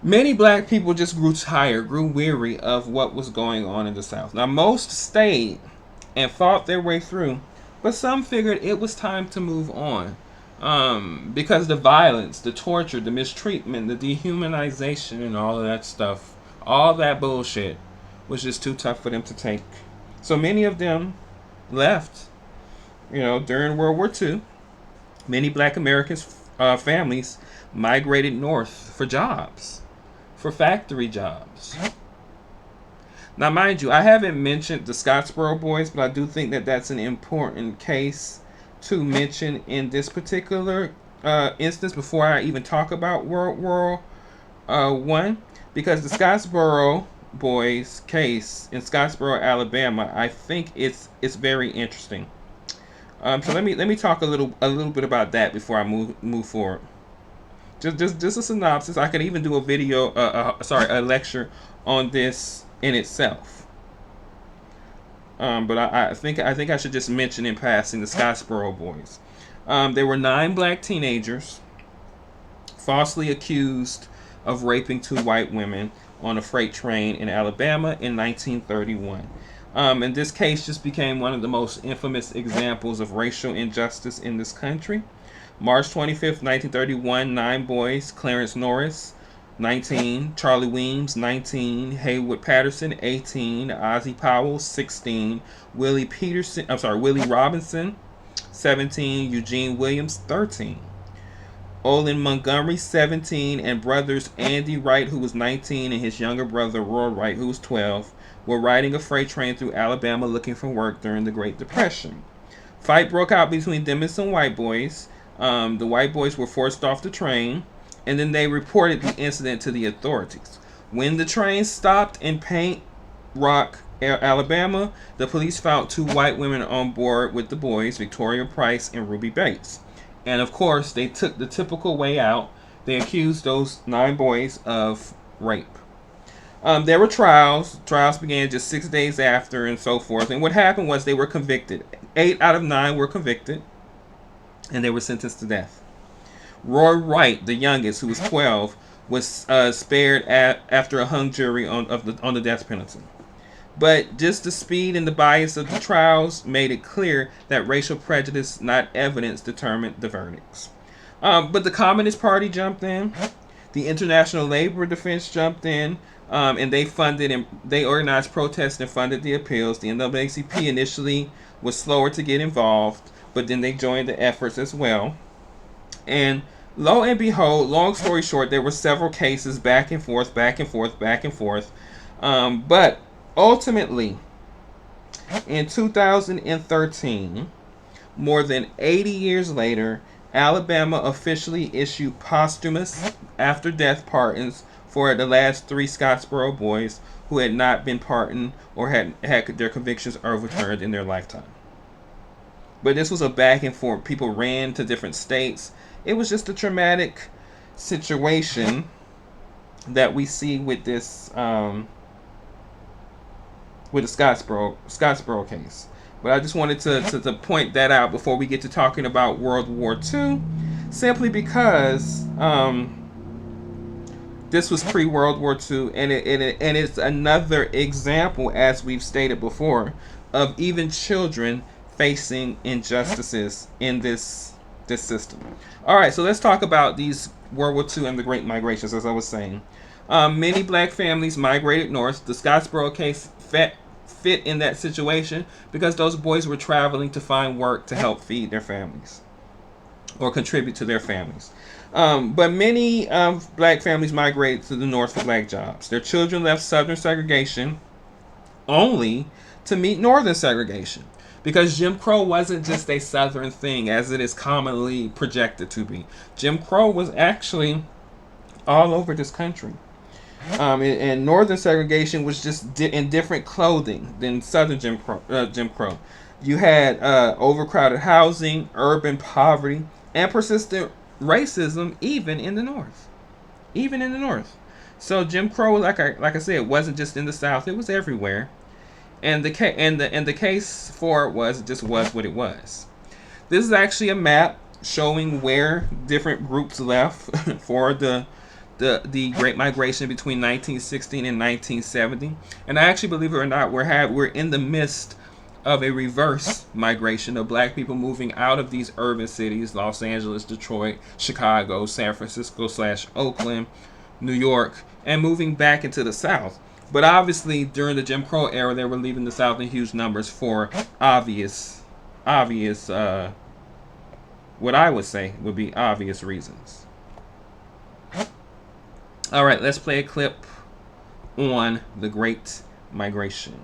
many black people just grew tired, grew weary of what was going on in the South. Now, most stayed and fought their way through, but some figured it was time to move on. Because the violence, the torture, the mistreatment, the dehumanization, and all of that stuff, all that bullshit was just too tough for them to take. So many of them left, during World War II. Many black Americans' families migrated north for jobs, for factory jobs. Now, mind you, I haven't mentioned the Scottsboro Boys, but I do think that that's an important case to mention in this particular instance before I even talk about World War I. because the Scottsboro boys case in Scottsboro, Alabama, I think it's very interesting. So let me talk a little bit about that before I move forward. Just a synopsis. I could even do a video, a lecture on this in itself. But I think I should just mention in passing the Scottsboro boys. There were 9 black teenagers falsely accused of raping 2 white women on a freight train in Alabama in 1931. And this case just became one of the most infamous examples of racial injustice in this country. March 25th, 1931, 9 boys: Clarence Norris, 19; Charlie Weems, 19; Haywood Patterson, 18; Ozzie Powell, 16; Willie Robinson, 17; Eugene Williams, 13; Olin Montgomery, 17; and brothers Andy Wright, who was 19, and his younger brother Roy Wright, who was 12, were riding a freight train through Alabama looking for work during the Great Depression. Fight broke out between them and some white boys. The white boys were forced off the train, and then they reported the incident to the authorities. When the train stopped in Paint Rock, Alabama, the police found 2 white women on board with the boys, Victoria Price and Ruby Bates. And of course, they took the typical way out. They accused those 9 boys of rape. There were trials. Trials began just 6 days after, and so forth. And what happened was they were convicted. 8 out of 9 were convicted, and they were sentenced to death. Roy Wright, the youngest, who was 12, was spared after a hung jury on the death penalty. But just the speed and the bias of the trials made it clear that racial prejudice, not evidence, determined the verdicts. But the Communist Party jumped in. The International Labor Defense jumped in. And they organized protests and funded the appeals. The NAACP initially was slower to get involved, but then they joined the efforts as well. And lo and behold, long story short, there were several cases back and forth. But ultimately, in 2013, more than 80 years later, Alabama officially issued posthumous after-death pardons for the last 3 Scottsboro boys who had not been pardoned or had their convictions overturned in their lifetime. But this was a back and forth. People ran to different states. It was just a traumatic situation that we see with this, with the Scottsboro case. But I just wanted to point that out before we get to talking about World War II, simply because this was pre-World War II, and it's another example, as we've stated before, of even children facing injustices in this system. All right, so let's talk about these World War II and the Great Migrations, as I was saying. Many black families migrated north. The Scottsboro case fit in that situation because those boys were traveling to find work to help feed their families or contribute to their families. But many black families migrated to the north for black jobs. Their children left southern segregation only to meet northern segregation, because Jim Crow wasn't just a southern thing as it is commonly projected to be. Jim Crow was actually all over this country. And northern segregation was just in different clothing than southern Jim Crow. You had overcrowded housing, urban poverty, and persistent racism even in the north. So Jim Crow, like I said, it wasn't just in the South; it was everywhere. And the case for it was what it was. This is actually a map showing where different groups left for the Great Migration between 1916 and 1970. And I actually, believe it or not, we're in the midst of a reverse migration of black people moving out of these urban cities: Los Angeles, Detroit, Chicago, San Francisco / Oakland, New York, and moving back into the South. But obviously, during the Jim Crow era, they were leaving the South in huge numbers for obvious, what I would say would be obvious reasons. All right, let's play a clip on the Great Migration.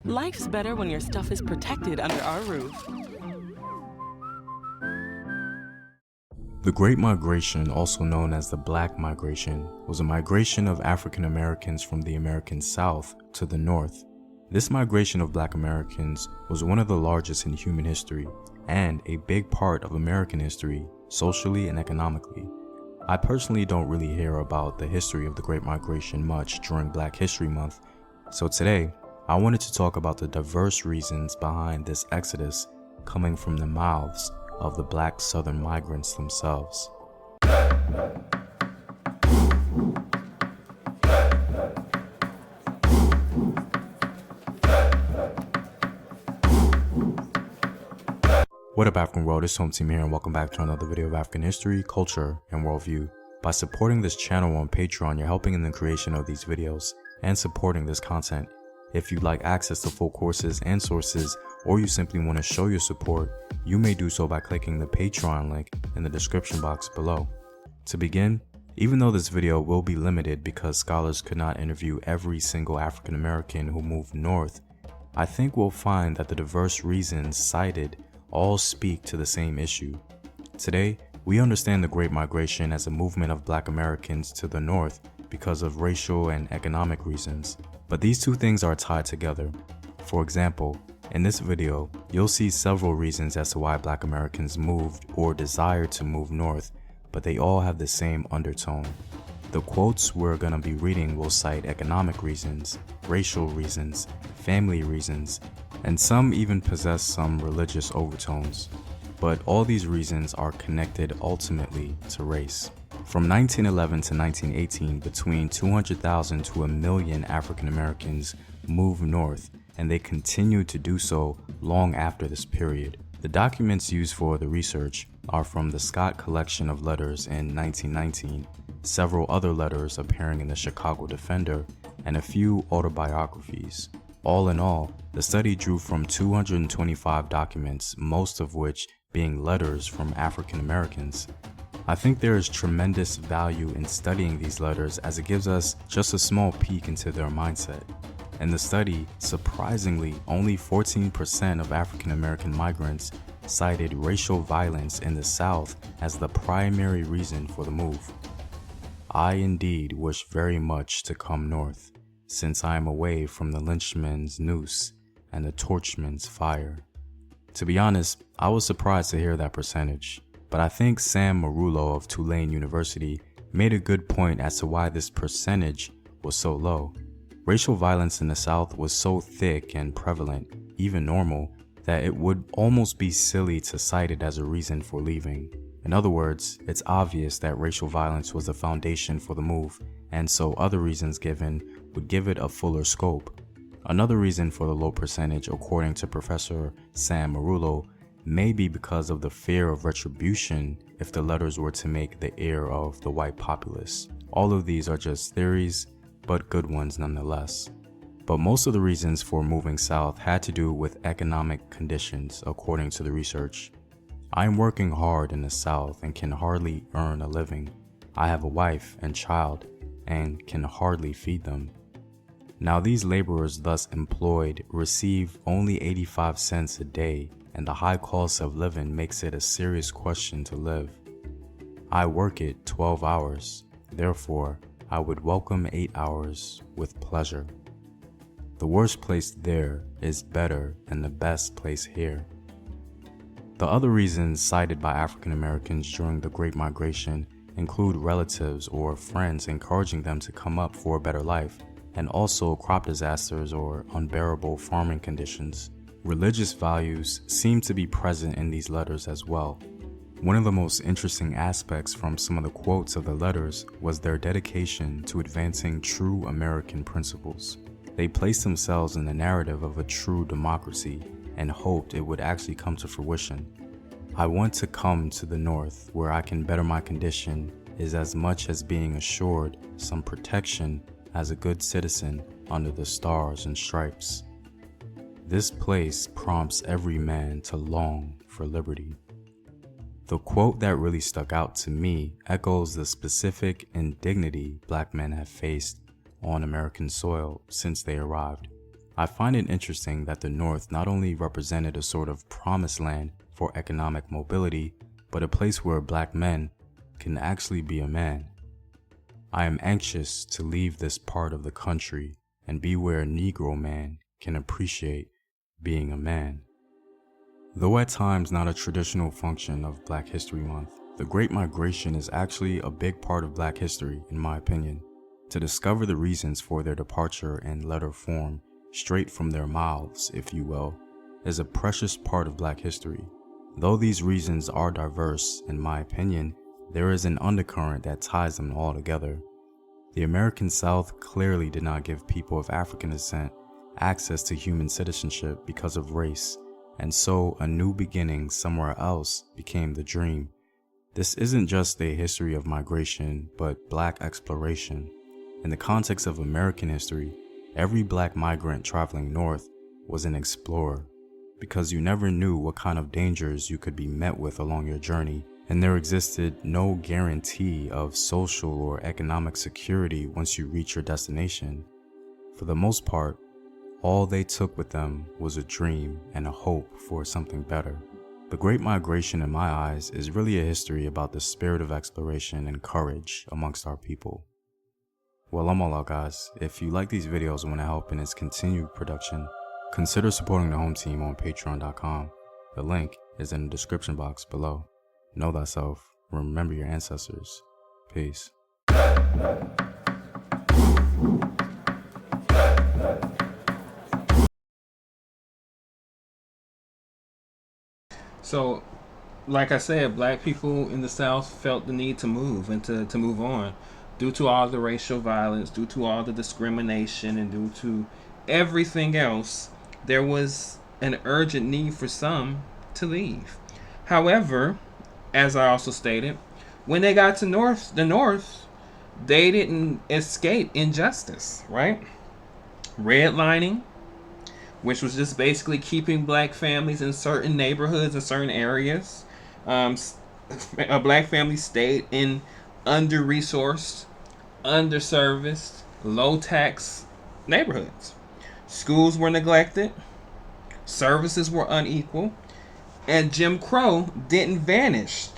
Life's better when your stuff is protected under our roof. The Great Migration, also known as the Black Migration, was a migration of African Americans from the American South to the North. This migration of Black Americans was one of the largest in human history and a big part of American history, socially and economically. I personally don't really hear about the history of the Great Migration much during Black History Month, so today I wanted to talk about the diverse reasons behind this exodus coming from the mouths of the Black Southern migrants themselves. What up, African world? It's Home Team here, and welcome back to another video of African history, culture, and worldview. By supporting this channel on Patreon, you're helping in the creation of these videos and supporting this content. If you'd like access to full courses and sources, or you simply want to show your support, you may do so by clicking the Patreon link in the description box below. To begin, even though this video will be limited because scholars could not interview every single African American who moved north, I think we'll find that the diverse reasons cited all speak to the same issue. Today, we understand the Great Migration as a movement of Black Americans to the north because of racial and economic reasons, but these two things are tied together. For example, in this video, you'll see several reasons as to why Black Americans moved or desired to move north, but they all have the same undertone. The quotes we're going to be reading will cite economic reasons, racial reasons, family reasons, and some even possess some religious overtones. But all these reasons are connected ultimately to race. From 1911 to 1918, between 200,000 to 1 million African Americans moved north, and they continued to do so long after this period. The documents used for the research are from the Scott Collection of Letters in 1919, several other letters appearing in the Chicago Defender, and a few autobiographies. All in all, the study drew from 225 documents, most of which being letters from African Americans. I think there is tremendous value in studying these letters as it gives us just a small peek into their mindset. In the study, surprisingly, only 14% of African American migrants cited racial violence in the South as the primary reason for the move. I indeed wish very much to come north, since I am away from the lynchman's noose and the torchman's fire. To be honest, I was surprised to hear that percentage, but I think Sam Marullo of Tulane University made a good point as to why this percentage was so low. Racial violence in the South was so thick and prevalent, even normal, that it would almost be silly to cite it as a reason for leaving. In other words, it's obvious that racial violence was the foundation for the move, and so other reasons given would give it a fuller scope. Another reason for the low percentage, according to Professor Sam Marullo, may be because of the fear of retribution if the letters were to make the ear of the white populace. All of these are just theories, but good ones nonetheless. But most of the reasons for moving south had to do with economic conditions, according to the research. I am working hard in the South and can hardly earn a living. I have a wife and child and can hardly feed them. Now these laborers thus employed receive only 85 cents a day, and the high cost of living makes it a serious question to live. I work it 12 hours, therefore I would welcome 8 hours with pleasure. The worst place there is better than the best place here. The other reasons cited by African Americans during the Great Migration include relatives or friends encouraging them to come up for a better life, and also crop disasters or unbearable farming conditions. Religious values seem to be present in these letters as well. One of the most interesting aspects from some of the quotes of the letters was their dedication to advancing true American principles. They placed themselves in the narrative of a true democracy and hoped it would actually come to fruition. I want to come to the North where I can better my condition is as much as being assured some protection as a good citizen under the stars and stripes. This place prompts every man to long for liberty. The quote that really stuck out to me echoes the specific indignity Black men have faced on American soil since they arrived. I find it interesting that the North not only represented a sort of promised land for economic mobility, but a place where black men can actually be a man. I am anxious to leave this part of the country and be where a Negro man can appreciate being a man. Though at times not a traditional function of Black History Month, the Great Migration is actually a big part of Black history, in my opinion. To discover the reasons for their departure in letter form, straight from their mouths, if you will, is a precious part of Black history. Though these reasons are diverse, in my opinion, there is an undercurrent that ties them all together. The American South clearly did not give people of African descent access to human citizenship because of race, and so a new beginning somewhere else became the dream. This isn't just a history of migration, but Black exploration. In the context of American history, every Black migrant traveling north was an explorer, because you never knew what kind of dangers you could be met with along your journey, and there existed no guarantee of social or economic security once you reach your destination. For the most part, all they took with them was a dream and a hope for something better. The Great Migration, in my eyes, is really a history about the spirit of exploration and courage amongst our people. Well, I'm all out, guys. If you like these videos and want to help in its continued production, consider supporting the home team on patreon.com. The link is in the description box below. Know thyself, remember your ancestors. Peace. So, like I said, black people in the South felt the need to move and to move on due to all the racial violence, due to all the discrimination, and due to everything else. There was an urgent need for some to leave. However, as I also stated, when they got to the North, they didn't escape injustice, right? Redlining, which was just basically keeping black families in certain neighborhoods and certain areas. A black family stayed in under-resourced, underserviced, low-tax neighborhoods. Schools were neglected, services were unequal, and Jim Crow didn't vanish.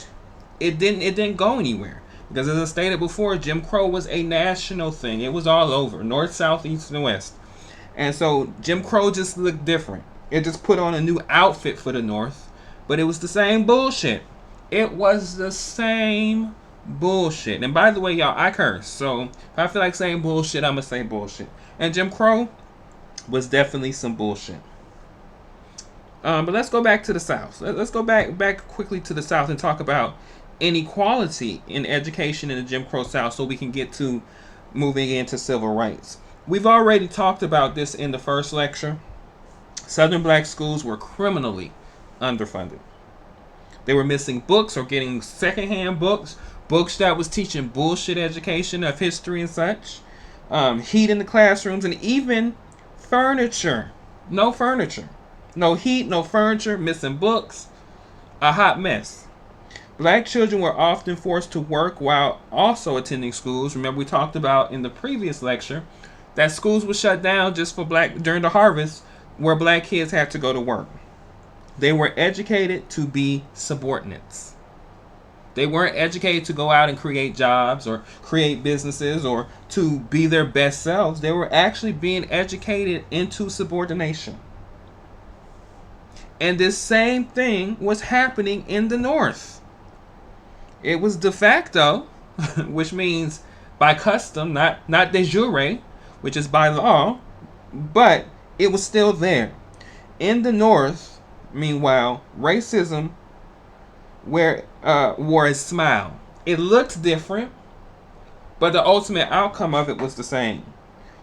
It didn't go anywhere. Because as I stated before, Jim Crow was a national thing. It was all over, north, south, east, and west. And so Jim Crow just looked different. It just put on a new outfit for the North, but it was the same bullshit. It was the same bullshit. And by the way, y'all, I curse. So if I feel like saying bullshit, I'm going to say bullshit. And Jim Crow was definitely some bullshit. But let's go back to the South. Let's go back quickly to the South and talk about inequality in education in the Jim Crow South so we can get to moving into civil rights. We've already talked about this in the first lecture. Southern black schools were criminally underfunded. They were missing books or getting secondhand books that was teaching bullshit education of history and such. Heat in the classrooms, and even furniture. No furniture. No heat, no furniture, missing books. A hot mess. Black children were often forced to work while also attending schools. Remember, we talked about in the previous lecture that schools were shut down just for during the harvest, where black kids had to go to work. They were educated to be subordinates. They weren't educated to go out and create jobs or create businesses or to be their best selves. They were actually being educated into subordination. And this same thing was happening in the North. It was de facto, which means by custom, not de jure, which is by law, but it was still there. In the North, meanwhile, racism wore a smile. It looked different, but the ultimate outcome of it was the same.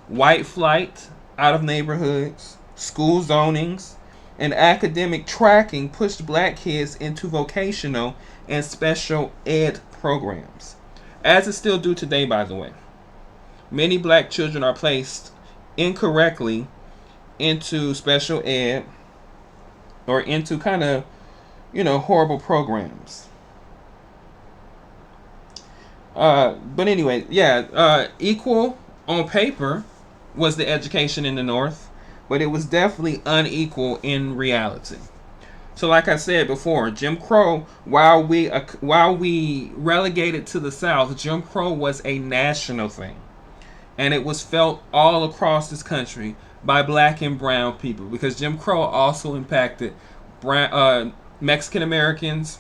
White flight out of neighborhoods, school zonings, and academic tracking pushed black kids into vocational and special ed programs, as it still do today, by the way. Many black children are placed incorrectly into special ed or into kind of, horrible programs. But anyway, equal on paper was the education in the North, but it was definitely unequal in reality. So like I said before, Jim Crow, while we relegated to the South, Jim Crow was a national thing. And it was felt all across this country by black and brown people, because Jim Crow also impacted Mexican Americans,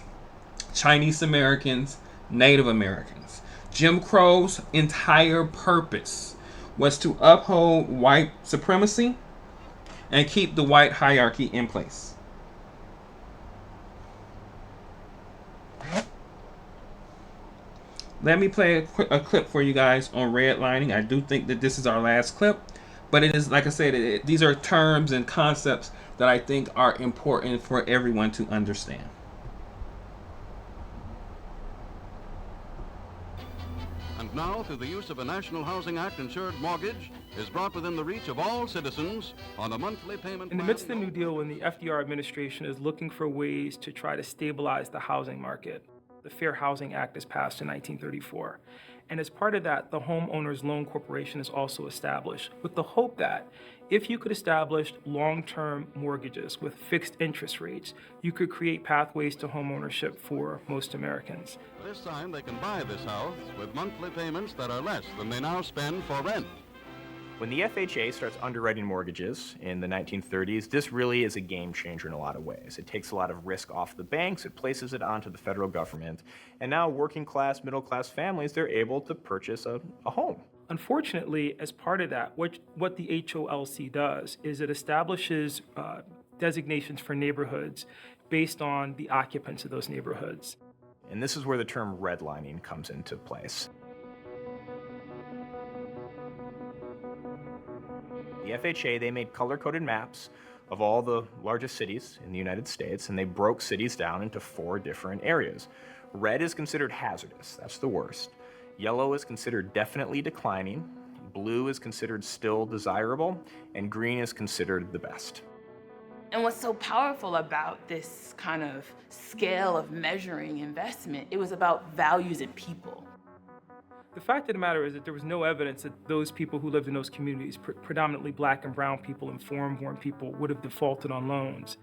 Chinese Americans, Native Americans. Jim Crow's entire purpose was to uphold white supremacy and keep the white hierarchy in place. Let me play a clip for you guys on redlining. I do think that this is our last clip, but it is, like I said, these are terms and concepts that I think are important for everyone to understand. And now, through the use of a National Housing Act insured mortgage, is brought within the reach of all citizens on a monthly payment. In the midst of the New Deal, when the FDR administration is looking for ways to try to stabilize the housing market, the Fair Housing Act is passed in 1934. And as part of that, the Homeowners Loan Corporation is also established, with the hope that if you could establish long-term mortgages with fixed interest rates, you could create pathways to homeownership for most Americans. This time they can buy this house with monthly payments that are less than they now spend for rent. When the FHA starts underwriting mortgages in the 1930s, this really is a game changer in a lot of ways. It takes a lot of risk off the banks, it places it onto the federal government, and now working class, middle class families, they're able to purchase a home. Unfortunately, as part of that, what the HOLC does is it establishes designations for neighborhoods based on the occupants of those neighborhoods. And this is where the term redlining comes into place. The FHA, they made color-coded maps of all the largest cities in the United States, and they broke cities down into 4 different areas. Red is considered hazardous, that's the worst. Yellow is considered definitely declining, blue is considered still desirable, and green is considered the best. And what's so powerful about this kind of scale of measuring investment, it was about values and people. The fact of the matter is that there was no evidence that those people who lived in those communities, predominantly black and brown people and foreign-born people, would have defaulted on loans.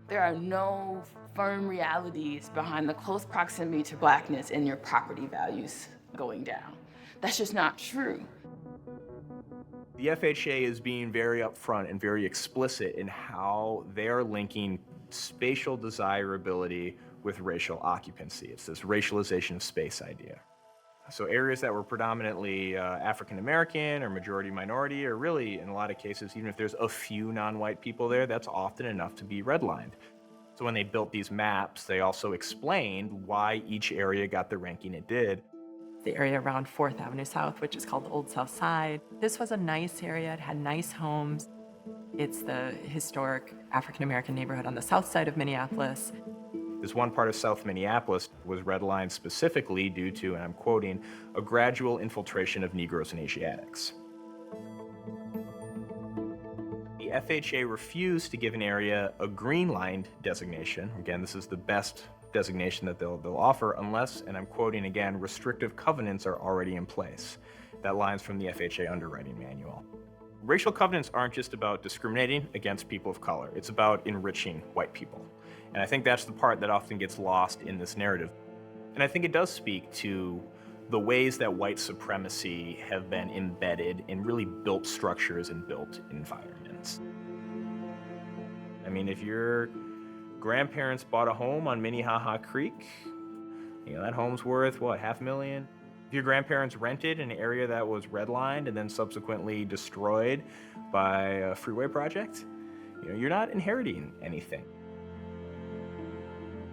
There are no firm realities behind the close proximity to blackness and your property values going down. That's just not true. The FHA is being very upfront and very explicit in how they are linking spatial desirability with racial occupancy. It's this racialization of space idea. So areas that were predominantly African-American or majority minority, or really, in a lot of cases, even if there's a few non-white people there, that's often enough to be redlined. So when they built these maps, they also explained why each area got the ranking it did. The area around 4th Avenue South, which is called the Old South Side. This was a nice area, it had nice homes. It's the historic African-American neighborhood on the south side of Minneapolis. This one part of South Minneapolis was redlined specifically due to, and I'm quoting, a gradual infiltration of Negroes and Asiatics. The FHA refused to give an area a green-lined designation. Again, this is the best designation that they'll offer unless, and I'm quoting again, restrictive covenants are already in place. That line's from the FHA underwriting manual. Racial covenants aren't just about discriminating against people of color, it's about enriching white people. And I think that's the part that often gets lost in this narrative. And I think it does speak to the ways that white supremacy have been embedded in really built structures and built environments. I mean, if your grandparents bought a home on Minnehaha Creek, you know, that home's worth, what, $500,000? If your grandparents rented an area that was redlined and then subsequently destroyed by a freeway project, you know, you're not inheriting anything.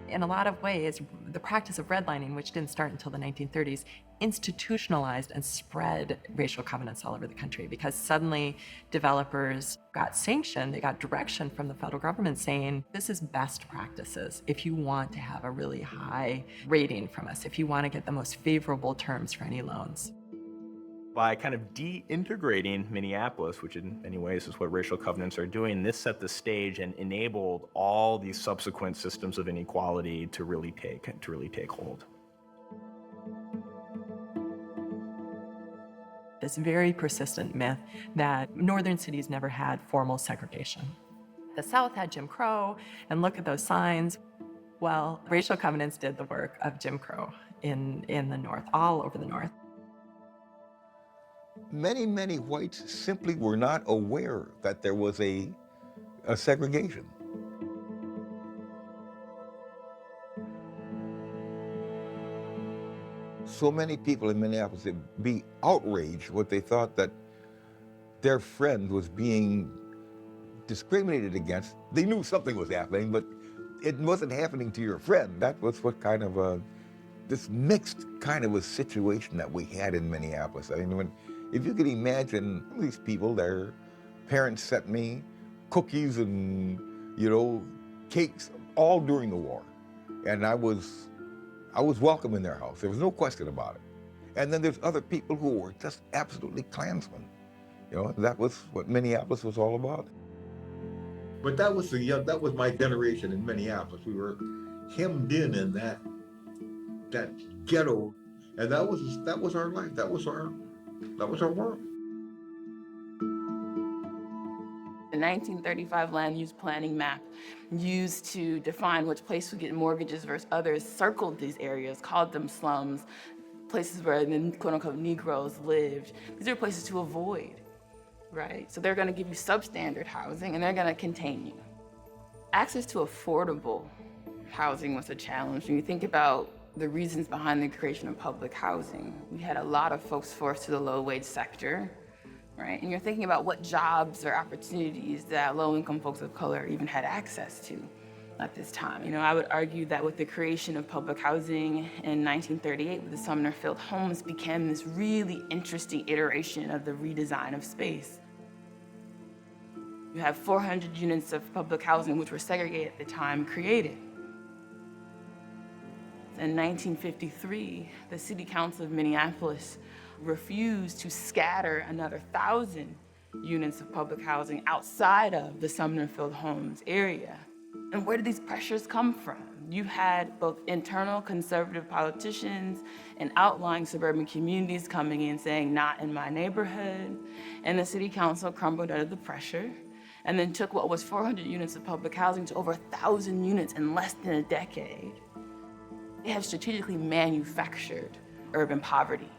In a lot of ways, the practice of redlining, which didn't start until the 1930s, institutionalized and spread racial covenants all over the country, because suddenly developers got sanctioned, they got direction from the federal government saying, this is best practices if you want to have a really high rating from us, if you want to get the most favorable terms for any loans. By kind of de-integrating Minneapolis, which in many ways is what racial covenants are doing, this set the stage and enabled all these subsequent systems of inequality to really take hold. this very persistent myth that northern cities never had formal segregation. The South had Jim Crow, and look at those signs. Well, racial covenants did the work of Jim Crow in the North, all over the North. Many whites simply were not aware that there was a segregation. So many people in Minneapolis would be outraged what they thought that their friend was being discriminated against. They knew something was happening, but it wasn't happening to your friend. That was what kind of this mixed kind of a situation that we had in Minneapolis. I mean, if you could imagine these people, their parents sent me cookies and, cakes all during the war. And I was welcome in their house. There was no question about it. And then there's other people who were just absolutely Klansmen. That was what Minneapolis was all about. But that was my generation in Minneapolis. We were hemmed in that ghetto, and that was our life. That was our world. The 1935 land use planning map used to define which place would get mortgages versus others circled these areas, called them slums, places where the quote-unquote Negroes lived. These are places to avoid, right? So they're gonna give you substandard housing and they're gonna contain you. Access to affordable housing was a challenge. When you think about the reasons behind the creation of public housing, we had a lot of folks forced to the low-wage sector, right? And you're thinking about what jobs or opportunities that low-income folks of color even had access to at this time. I would argue that with the creation of public housing in 1938, with the Sumner Field homes, became this really interesting iteration of the redesign of space. You have 400 units of public housing, which were segregated at the time, created. In 1953, the City Council of Minneapolis refused to scatter another 1,000 units of public housing outside of the Sumner Field homes area. And where did these pressures come from? You had both internal conservative politicians and outlying suburban communities coming in saying, not in my neighborhood. And the City Council crumbled under the pressure and then took what was 400 units of public housing to over 1,000 units in less than a decade. They have strategically manufactured urban poverty.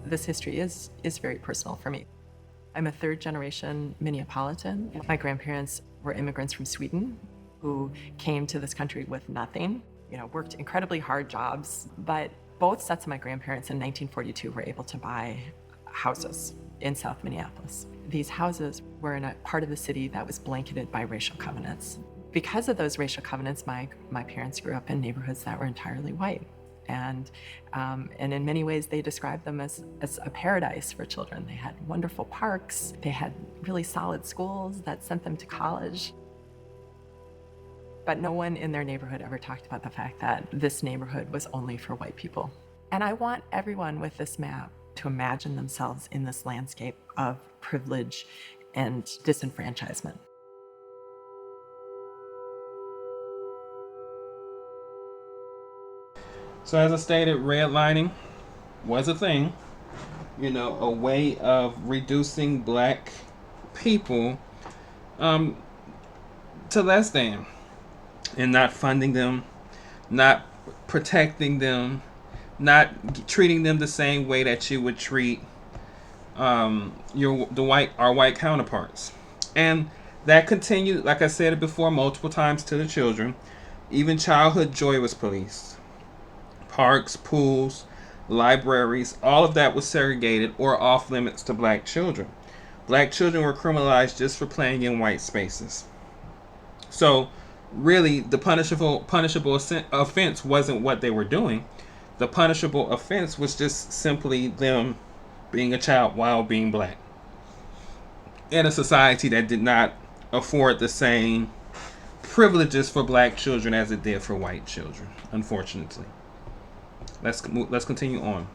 This history is very personal for me. I'm a third-generation Minneapolitan. My grandparents were immigrants from Sweden who came to this country with nothing, worked incredibly hard jobs, but both sets of my grandparents in 1942 were able to buy houses in South Minneapolis. These houses were in a part of the city that was blanketed by racial covenants. Because of those racial covenants, my parents grew up in neighborhoods that were entirely white. And in many ways, they described them as a paradise for children. They had wonderful parks. They had really solid schools that sent them to college. But no one in their neighborhood ever talked about the fact that this neighborhood was only for white people. And I want everyone with this map to imagine themselves in this landscape of privilege and disenfranchisement. So as I stated, redlining was a thing, a way of reducing black people to less than, and not funding them, not protecting them, not treating them the same way that you would treat our white counterparts. And that continued, like I said it before, multiple times to the children. Even childhood joy was policed. Parks, pools, libraries, all of that was segregated or off limits to black children. Black children were criminalized just for playing in white spaces. So really, the punishable offense wasn't what they were doing. The punishable offense was just simply them being a child while being black in a society that did not afford the same privileges for black children as it did for white children, unfortunately. Let's continue on.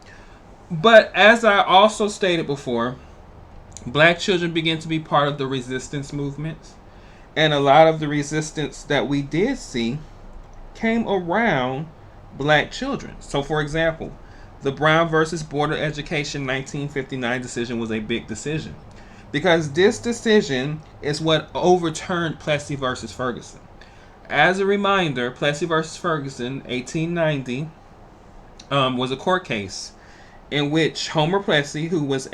But as I also stated before, Black children began to be part of the resistance movements. And a lot of the resistance that we did see came around black children. So, for example, the Brown versus Board of Education 1959 decision was a big decision, because this decision is what overturned Plessy versus Ferguson. As a reminder, Plessy versus Ferguson, 1890, was a court case in which Homer Plessy, who was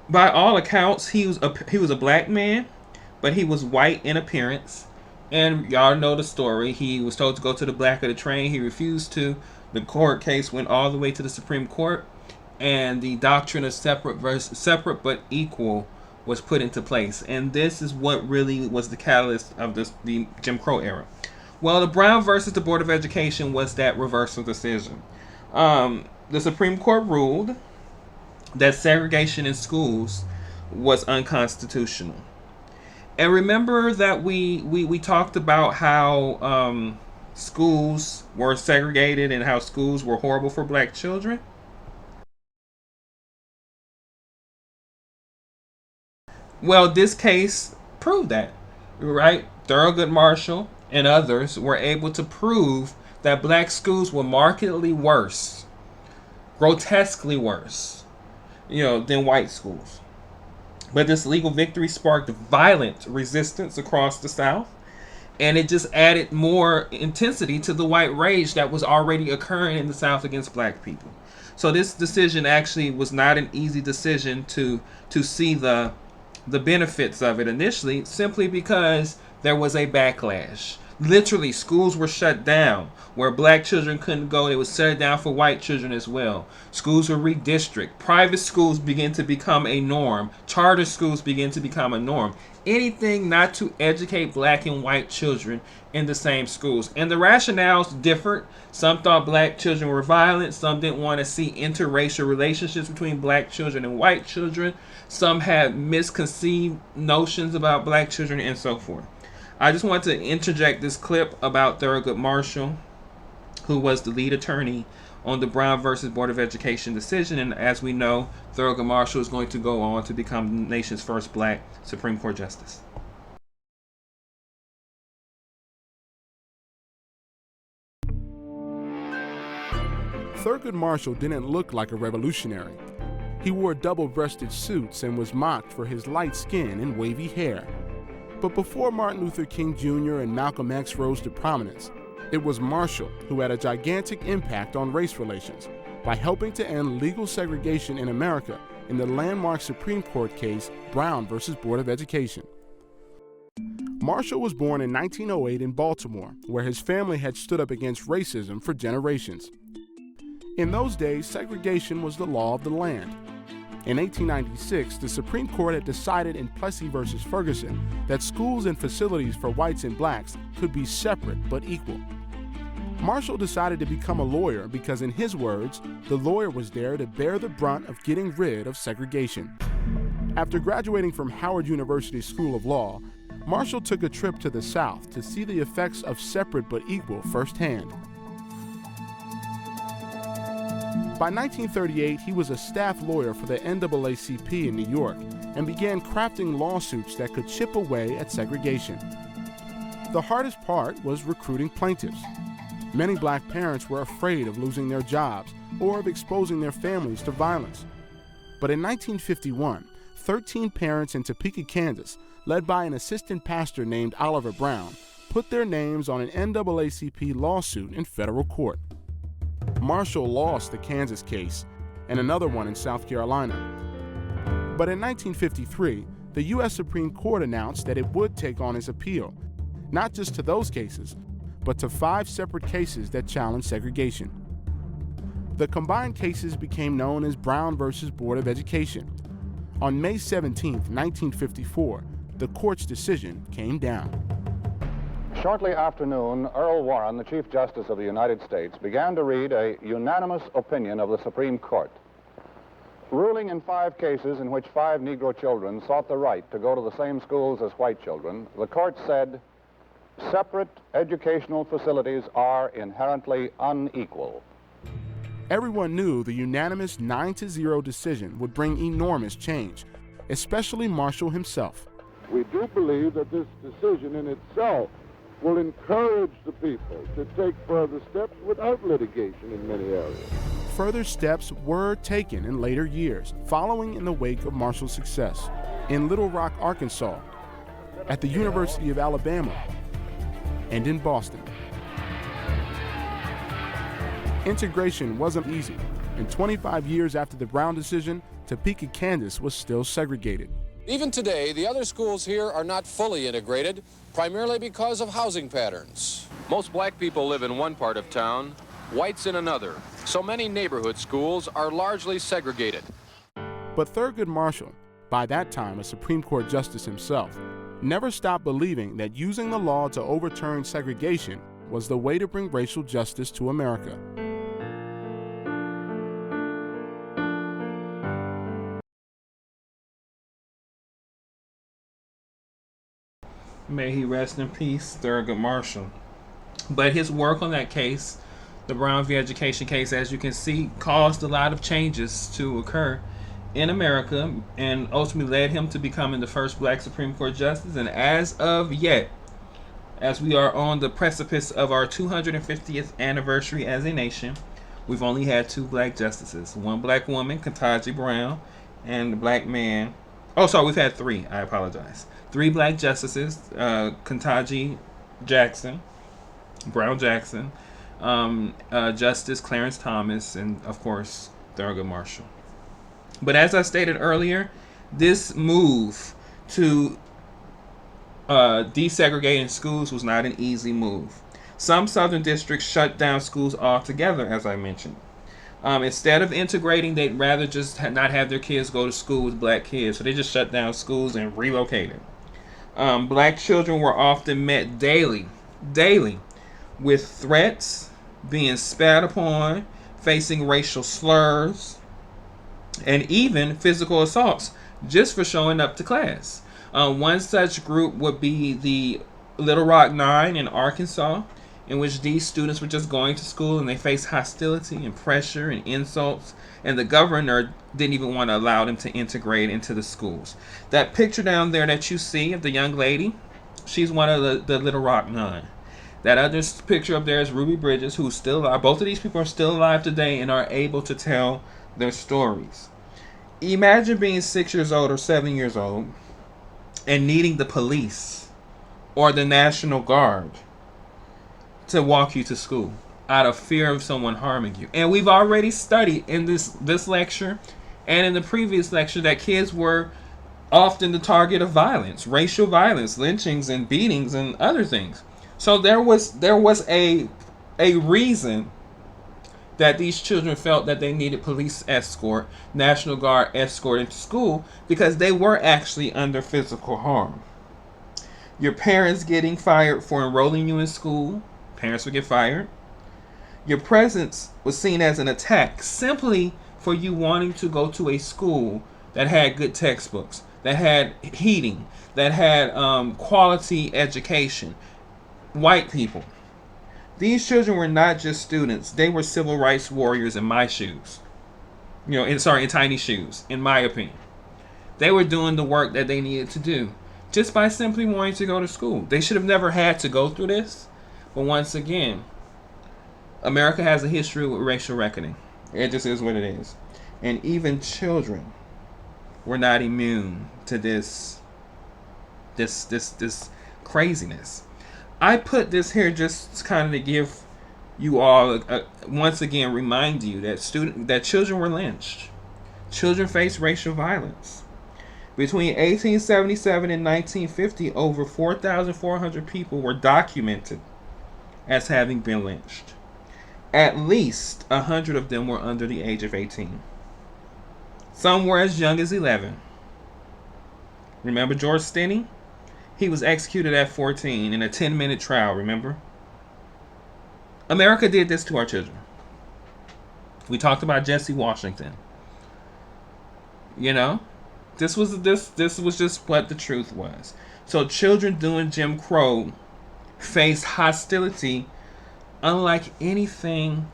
by all accounts, he was a black man, but he was white in appearance. And y'all know the story. He was told to go to the back of the train. He refused to. The court case went all the way to the Supreme Court, and the doctrine of separate but equal was put into place. And this is what really was the catalyst of the Jim Crow era. Well, the Brown versus the Board of Education was that reversal decision. The Supreme Court ruled that segregation in schools was unconstitutional. And remember that we talked about how schools were segregated and how schools were horrible for black children? Well, this case proved that, right? Thurgood Marshall and others were able to prove that black schools were markedly worse, grotesquely worse, than white schools. But this legal victory sparked violent resistance across the South, and it just added more intensity to the white rage that was already occurring in the South against black people. So this decision actually was not an easy decision to see the benefits of it initially, simply because there was a backlash. Literally, schools were shut down. Where black children couldn't go, it was shut down for white children as well. Schools were redistricted. Private schools began to become a norm. Charter schools began to become a norm. Anything not to educate black and white children in the same schools. And the rationales differed. Some thought black children were violent. Some didn't want to see interracial relationships between black children and white children. Some had misconceived notions about black children and so forth. I just want to interject this clip about Thurgood Marshall, who was the lead attorney on the Brown versus Board of Education decision. And as we know, Thurgood Marshall is going to go on to become the nation's first black Supreme Court justice. Thurgood Marshall didn't look like a revolutionary. He wore double-breasted suits and was mocked for his light skin and wavy hair. But before Martin Luther King Jr. and Malcolm X rose to prominence, it was Marshall who had a gigantic impact on race relations by helping to end legal segregation in America in the landmark Supreme Court case Brown versus Board of Education. Marshall was born in 1908 in Baltimore, where his family had stood up against racism for generations. In those days, segregation was the law of the land. In 1896, the Supreme Court had decided in Plessy versus Ferguson that schools and facilities for whites and blacks could be separate but equal. Marshall decided to become a lawyer because, in his words, the lawyer was there to bear the brunt of getting rid of segregation. After graduating from Howard University School of Law, Marshall took a trip to the South to see the effects of separate but equal firsthand. By 1938, he was a staff lawyer for the NAACP in New York and began crafting lawsuits that could chip away at segregation. The hardest part was recruiting plaintiffs. Many black parents were afraid of losing their jobs or of exposing their families to violence. But in 1951, 13 parents in Topeka, Kansas, led by an assistant pastor named Oliver Brown, put their names on an NAACP lawsuit in federal court. Marshall lost the Kansas case and another one in South Carolina. But in 1953, the U.S. Supreme Court announced that it would take on his appeal, not just to those cases, but to 5 separate cases that challenged segregation. The combined cases became known as Brown versus Board of Education. On May 17, 1954, the court's decision came down. Shortly after noon, Earl Warren, the Chief Justice of the United States, began to read a unanimous opinion of the Supreme Court. Ruling in 5 cases in which 5 Negro children sought the right to go to the same schools as white children, the court said, separate educational facilities are inherently unequal. Everyone knew the unanimous 9-0 decision would bring enormous change, especially Marshall himself. We do believe that this decision in itself will encourage the people to take further steps without litigation in many areas. Further steps were taken in later years, following in the wake of Marshall's success. In Little Rock, Arkansas, at the University of Alabama, and in Boston. Integration wasn't easy, and 25 years after the Brown decision, Topeka, Kansas was still segregated. Even today, the other schools here are not fully integrated, primarily because of housing patterns. Most black people live in one part of town, whites in another, so many neighborhood schools are largely segregated. But Thurgood Marshall, by that time a Supreme Court justice himself, never stopped believing that using the law to overturn segregation was the way to bring racial justice to America. May he rest in peace, Thurgood Marshall. But his work on that case, the Brown v. Education case, as you can see, caused a lot of changes to occur in America and ultimately led him to becoming the first black Supreme Court justice. And as of yet, as we are on the precipice of our 250th anniversary as a nation, we've only had 2 black justices. One black woman, Ketanji Brown, and the black man. Oh, sorry, we've had 3. I apologize. 3 black justices, Ketanji Brown Jackson, Justice Clarence Thomas, and of course, Thurgood Marshall. But as I stated earlier, this move to desegregating schools was not an easy move. Some southern districts shut down schools altogether, as I mentioned. Instead of integrating, they'd rather just not have their kids go to school with black kids, so they just shut down schools and relocated. Black children were often met daily with threats, being spat upon, facing racial slurs, and even physical assaults just for showing up to class. One such group would be the Little Rock 9 in Arkansas, in which these students were just going to school and they faced hostility and pressure and insults, and the governor didn't even want to allow them to integrate into the schools. That picture down there that you see of the young lady, she's one of the Little Rock 9. That other picture up there is Ruby Bridges, who's still alive. Both of these people are still alive today and are able to tell their stories. Imagine being 6 years old or 7 years old and needing the police or the National Guard to walk you to school out of fear of someone harming you. And we've already studied in this lecture and in the previous lecture that kids were often the target of violence, racial violence, lynchings and beatings and other things. So there was a reason that these children felt that they needed police escort, National Guard escort into school, because they were actually under physical harm. Your parents getting fired for enrolling you in school, parents would get fired. Your presence was seen as an attack simply for you wanting to go to a school that had good textbooks, that had heating, that had quality education. White people. These children were not just students. They were civil rights warriors in my shoes. In Tiny Shoes, in my opinion. They were doing the work that they needed to do just by simply wanting to go to school. They should have never had to go through this. But once again, America has a history with racial reckoning. It just is what it is. And even children were not immune to this craziness. I put this here just kind of to give you all, once again, remind you that children were lynched. Children faced racial violence. Between 1877 and 1950, over 4,400 people were documented as having been lynched. At least 100 of them were under the age of 18. Some were as young as 11. Remember George Stinney? He was executed at 14 in a 10-minute trial, remember? America did this to our children. We talked about Jesse Washington. This was just what the truth was. So children during Jim Crow faced hostility unlike anything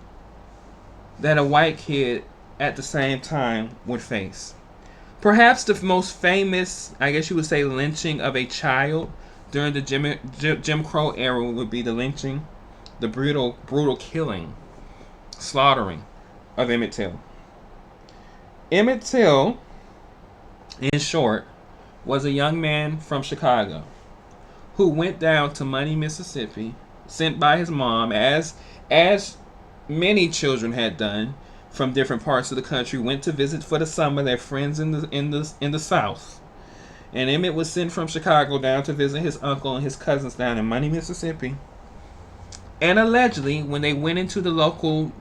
that a white kid at the same time would face. Perhaps the most famous, I guess you would say, lynching of a child during the Jim Crow era would be the lynching, the brutal killing, slaughtering of Emmett Till. Emmett Till, in short, was a young man from Chicago who went down to Money, Mississippi, sent by his mom, as many children had done from different parts of the country, went to visit for the summer their friends in the South. And Emmett was sent from Chicago down to visit his uncle and his cousins down in Money, Mississippi. And allegedly, when they went into the local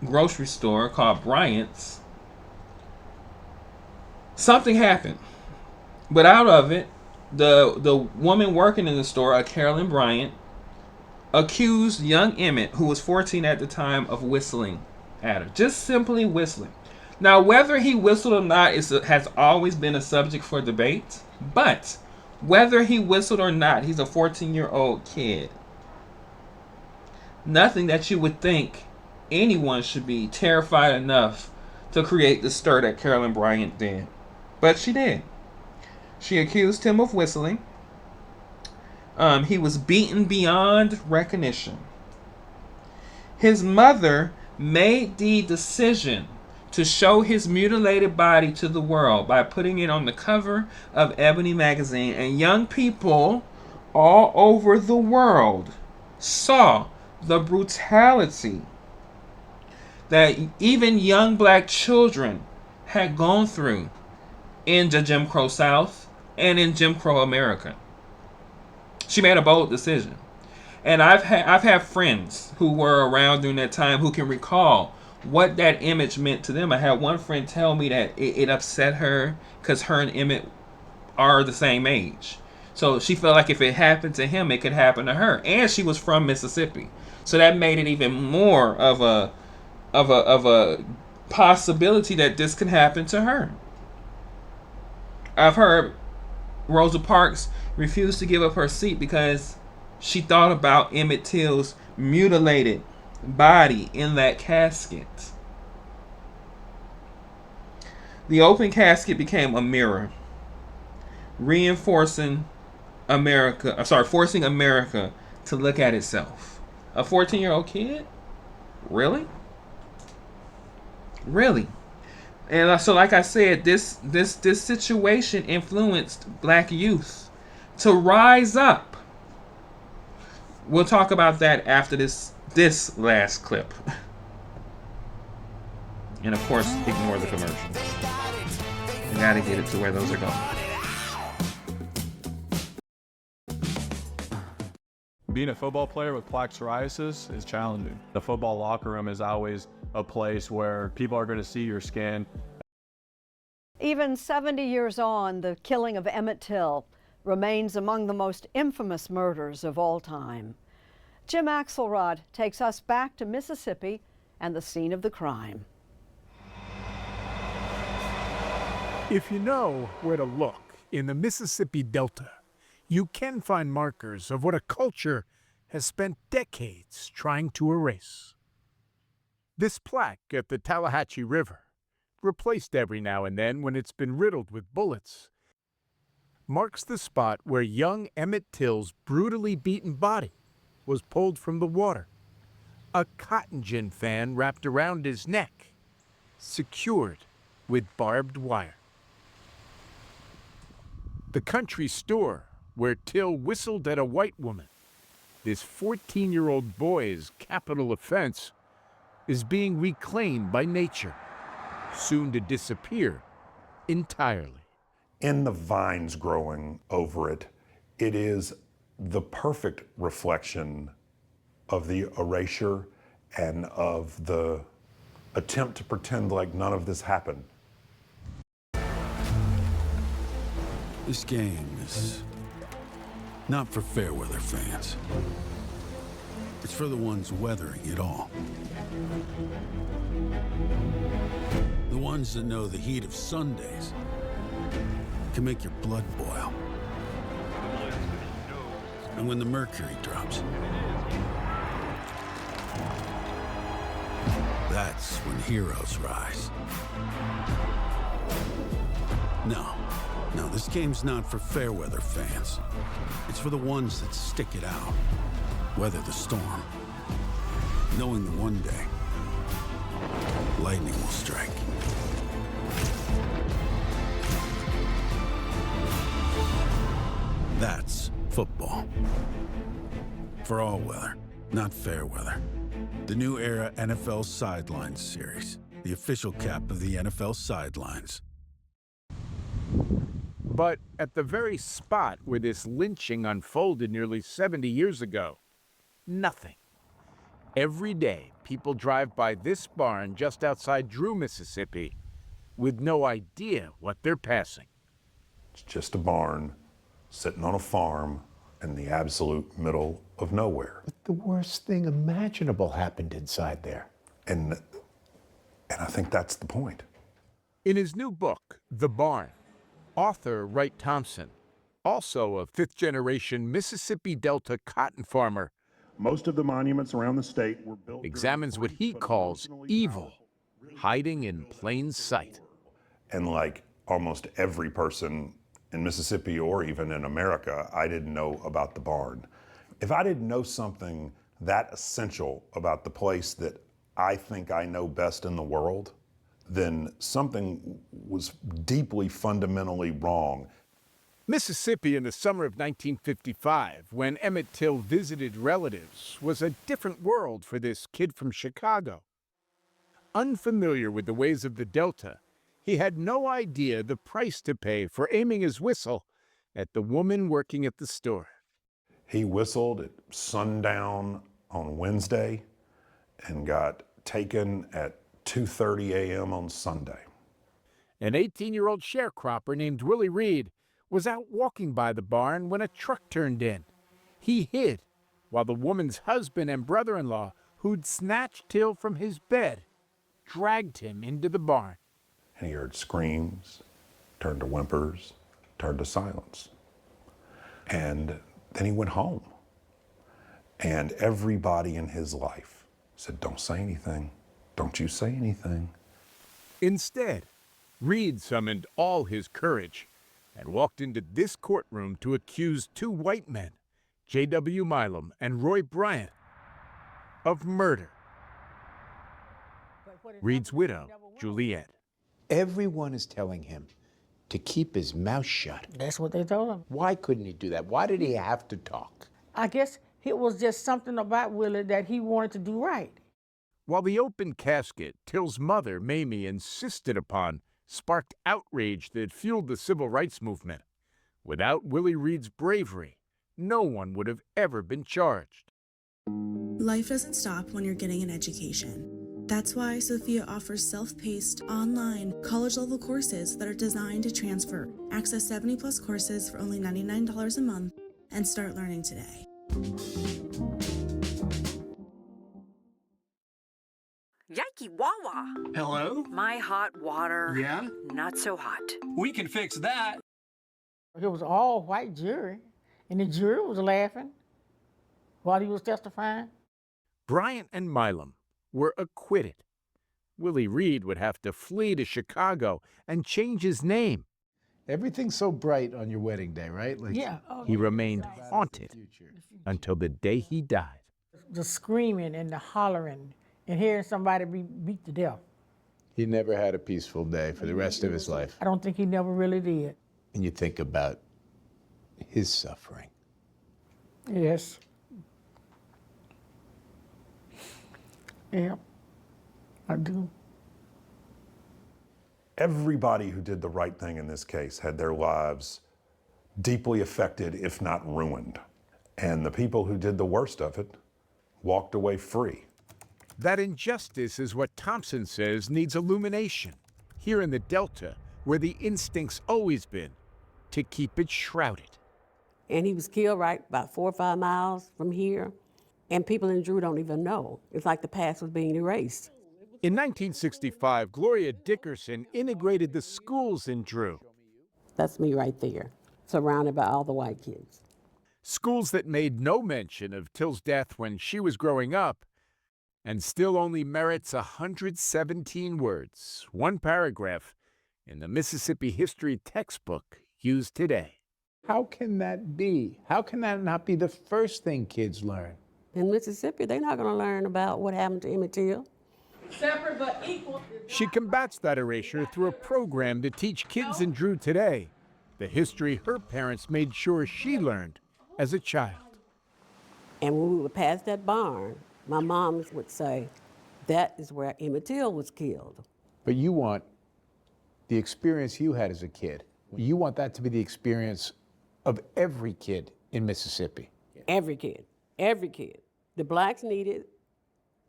grocery store called Bryant's, something happened. But out of it, the woman working in the store, Carolyn Bryant, accused young Emmett, who was 14 at the time, of whistling at her. Just simply whistling. Now, whether he whistled or not has always been a subject for debate. But whether he whistled or not, he's a 14-year-old kid. Nothing that you would think anyone should be terrified enough to create the stir that Carolyn Bryant did. But she did. She accused him of whistling. He was beaten beyond recognition. His mother made the decision to show his mutilated body to the world by putting it on the cover of Ebony magazine, and young people all over the world saw the brutality that even young black children had gone through in the Jim Crow South and in Jim Crow America. She made a bold decision. And I've had friends who were around during that time who can recall what that image meant to them. I had one friend tell me that it upset her because her and Emmett are the same age. So she felt like if it happened to him, it could happen to her. And she was from Mississippi. So that made it even more of a possibility that this could happen to her. I've heard Rosa Parks refused to give up her seat because she thought about Emmett Till's mutilated body in that casket. The open casket became a mirror, forcing America to look at itself. A 14-year-old kid? Really? Really? And so, like I said, this situation influenced black youth to rise up. We'll talk about that after this last clip. And of course, ignore the commercials. You gotta get it to where those are going. Being a football player with plaque psoriasis is challenging. The football locker room is always a place where people are going to see your skin. Even 70 years on, the killing of Emmett Till remains among the most infamous murders of all time. Jim Axelrod takes us back to Mississippi and the scene of the crime. If you know where to look in the Mississippi Delta, you can find markers of what a culture has spent decades trying to erase. This plaque at the Tallahatchie River, replaced every now and then when it's been riddled with bullets, marks the spot where young Emmett Till's brutally beaten body was pulled from the water. A cotton gin fan wrapped around his neck, secured with barbed wire. The country store where Till whistled at a white woman, this 14-year-old boy's capital offense, is being reclaimed by nature, soon to disappear entirely. In the vines growing over it, it is the perfect reflection of the erasure and of the attempt to pretend like none of this happened. This game is not for fair weather fans. It's for the ones weathering it all. The ones that know the heat of Sundays can make your blood boil. And when the mercury drops, that's when heroes rise. No, this game's not for fair weather fans. It's for the ones that stick it out, weather the storm, knowing that one day, lightning will strike. That's football. For all weather, not fair weather. The new era NFL Sidelines series, the official cap of the NFL sidelines. But at the very spot where this lynching unfolded nearly 70 years ago, nothing. Every day, people drive by this barn just outside Drew, Mississippi, with no idea what they're passing. It's just a barn sitting on a farm in the absolute middle of nowhere. But the worst thing imaginable happened inside there. And I think that's the point. In his new book, The Barn, author Wright Thompson, also a fifth-generation Mississippi Delta cotton farmer, most of the monuments around the state were built, examines what he calls evil, hiding in plain sight. And like almost every person in Mississippi or even in America, I didn't know about the barn. If I didn't know something that essential about the place that I think I know best in the world, then something was deeply, fundamentally wrong. Mississippi in the summer of 1955, when Emmett Till visited relatives, was a different world for this kid from Chicago. Unfamiliar with the ways of the Delta, he had no idea the price to pay for aiming his whistle at the woman working at the store. He whistled at sundown on Wednesday and got taken at 2:30 a.m. on Sunday. An 18-year-old sharecropper named Willie Reed was out walking by the barn when a truck turned in. He hid, while the woman's husband and brother-in-law, who'd snatched Till from his bed, dragged him into the barn. And he heard screams, turned to whimpers, turned to silence. And then he went home. And everybody in his life said, "Don't say anything. Don't you say anything." Instead, Reed summoned all his courage and walked into this courtroom to accuse two white men, J.W. Milam and Roy Bryant, of murder. Reed's widow, Juliet. Everyone is telling him to keep his mouth shut. That's what they told him. Why couldn't he do that? Why did he have to talk? I guess it was just something about Willie that he wanted to do right. While the open casket Till's mother, Mamie, insisted upon sparked outrage that fueled the civil rights movement. Without Willie Reed's bravery, no one would have ever been charged. Life doesn't stop when you're getting an education. That's why Sophia offers self-paced, online, college-level courses that are designed to transfer. Access 70-plus courses for only $99 a month and start learning today. Yikey Wawa! Hello? My hot water. Yeah? Not so hot. We can fix that. It was all white jury, and the jury was laughing while he was testifying. Bryant and Milam were acquitted. Willie Reed would have to flee to Chicago and change his name. Everything's so bright on your wedding day, right? Yeah. He remained haunted until the day he died. The screaming and the hollering and hearing somebody be beat to death. He never had a peaceful day for the rest of his life. I don't think he never really did. And you think about his suffering. Yes. Yeah, I do. Everybody who did the right thing in this case had their lives deeply affected, if not ruined. And the people who did the worst of it walked away free. That injustice is what Thompson says needs illumination. Here in the Delta, where the instinct's always been to keep it shrouded. And he was killed right about 4 or 5 miles from here. And people in Drew don't even know. It's like the past was being erased. In 1965, Gloria Dickerson integrated the schools in Drew. That's me right there, surrounded by all the white kids. Schools that made no mention of Till's death when she was growing up, and still only merits 117 words, one paragraph, in the Mississippi history textbook used today. How can that be? How can that not be the first thing kids learn? In Mississippi, they're not going to learn about what happened to Emmett Till. Separate but equal. She combats that erasure through a program to teach kids in Drew today the history her parents made sure she learned as a child. And when we would pass that barn, my mom would say, that is where Emmett Till was killed. But you want the experience you had as a kid. You want that to be the experience of every kid in Mississippi. Every kid, every kid. The blacks need it,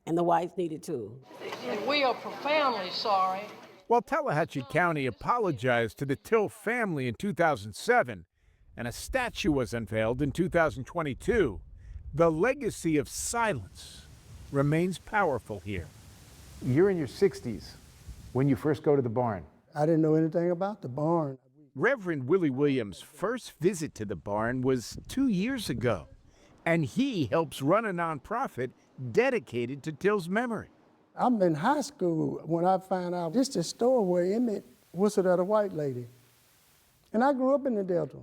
and the whites need it too. And we are profoundly sorry. While Tallahatchie County apologized to the Till family in 2007, and a statue was unveiled in 2022, the legacy of silence remains powerful here. You're in your 60s when you first go to the barn. I didn't know anything about the barn. Reverend Willie Williams' first visit to the barn was 2 years ago, and he helps run a nonprofit dedicated to Till's memory. I'm in high school when I found out this is the store where Emmett whistled at a white lady. And I grew up in the Delta.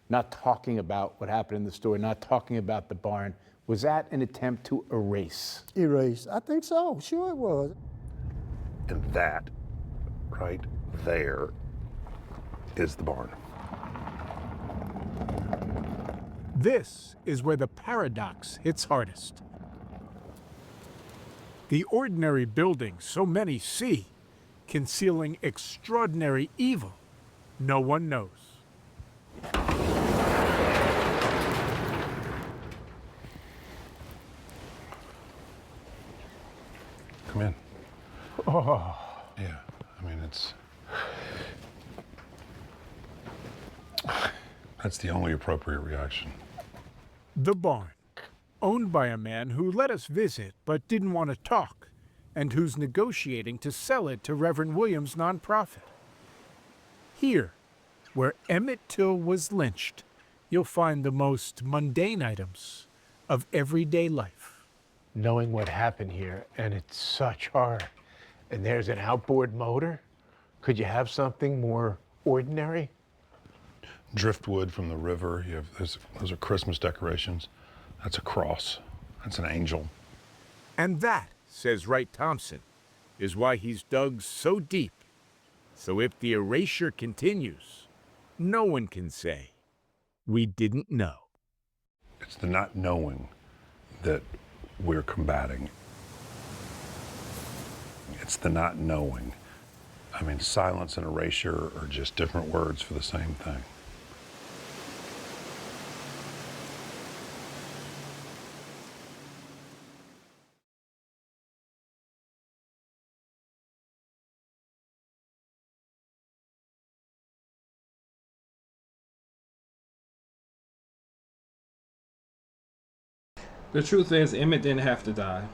Not talking about what happened in the store, not talking about the barn, was that an attempt to erase? Erase? I think so. Sure it was. And that right there is the barn. This is where the paradox hits hardest. The ordinary building so many see, concealing extraordinary evil no one knows. Come in. Oh. Yeah, I mean, that's the only appropriate reaction. The barn, owned by a man who let us visit but didn't want to talk, and who's negotiating to sell it to Reverend Williams' nonprofit. Here, where Emmett Till was lynched, you'll find the most mundane items of everyday life. Knowing what happened here, and it's such horror, and there's an outboard motor, could you have something more ordinary? Driftwood from the river. You have those are Christmas decorations. That's a cross. That's an angel. And that, says Wright Thompson, is why he's dug so deep. So if the erasure continues, no one can say, we didn't know. It's the not knowing that we're combating. It's the not knowing. I mean, silence and erasure are just different words for the same thing. The truth is, Emmett didn't have to die.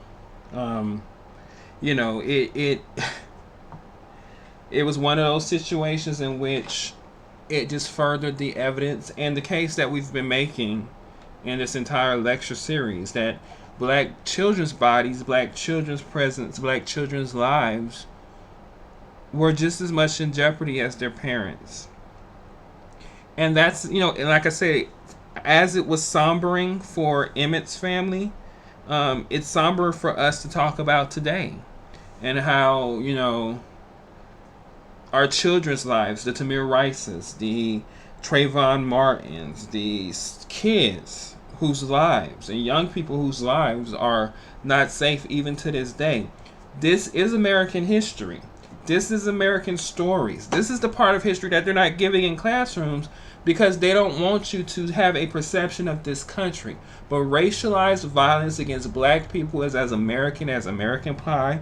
It was one of those situations in which it just furthered the evidence and the case that we've been making in this entire lecture series, that black children's bodies, black children's presence, black children's lives were just as much in jeopardy as their parents. And that's, like I say, as it was sombering for Emmett's family, it's somber for us to talk about today. And how, our children's lives, the Tamir Rices, the Trayvon Martins, the kids whose lives and young people whose lives are not safe even to this day. This is American history. This is American stories. This is the part of history that they're not giving in classrooms because they don't want you to have a perception of this country. But racialized violence against black people is as American Pie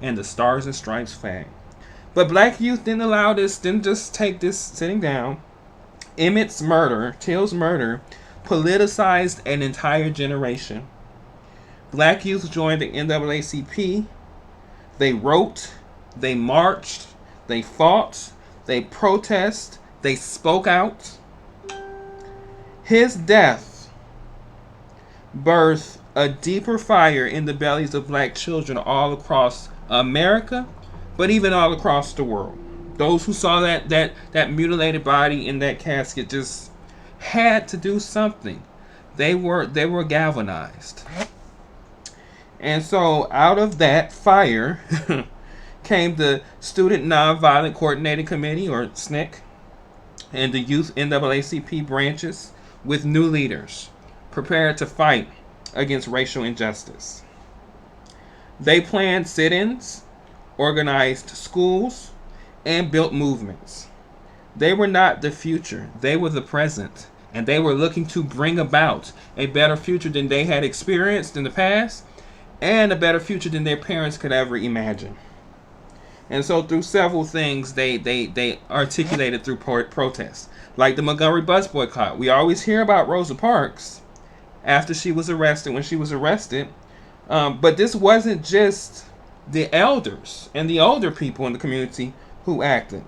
and the Stars and Stripes flag. But black youth didn't just take this sitting down. Emmett's murder, Till's murder, politicized an entire generation. Black youth joined the NAACP. They wrote, they marched, they fought, they protested, they spoke out. His death birthed a deeper fire in the bellies of black children all across America, but even all across the world. Those who saw that mutilated body in that casket just had to do something. They were galvanized. And so out of that fire came the Student Nonviolent Coordinating Committee, or SNCC, and the Youth NAACP branches with new leaders prepared to fight against racial injustice. They planned sit-ins, organized schools, and built movements. They were not the future, they were the present, and they were looking to bring about a better future than they had experienced in the past, and a better future than their parents could ever imagine. And so through several things they articulated through protests, like the Montgomery bus boycott. We always hear about Rosa Parks after she was arrested, when she was arrested, but this wasn't just the elders and the older people in the community who acted.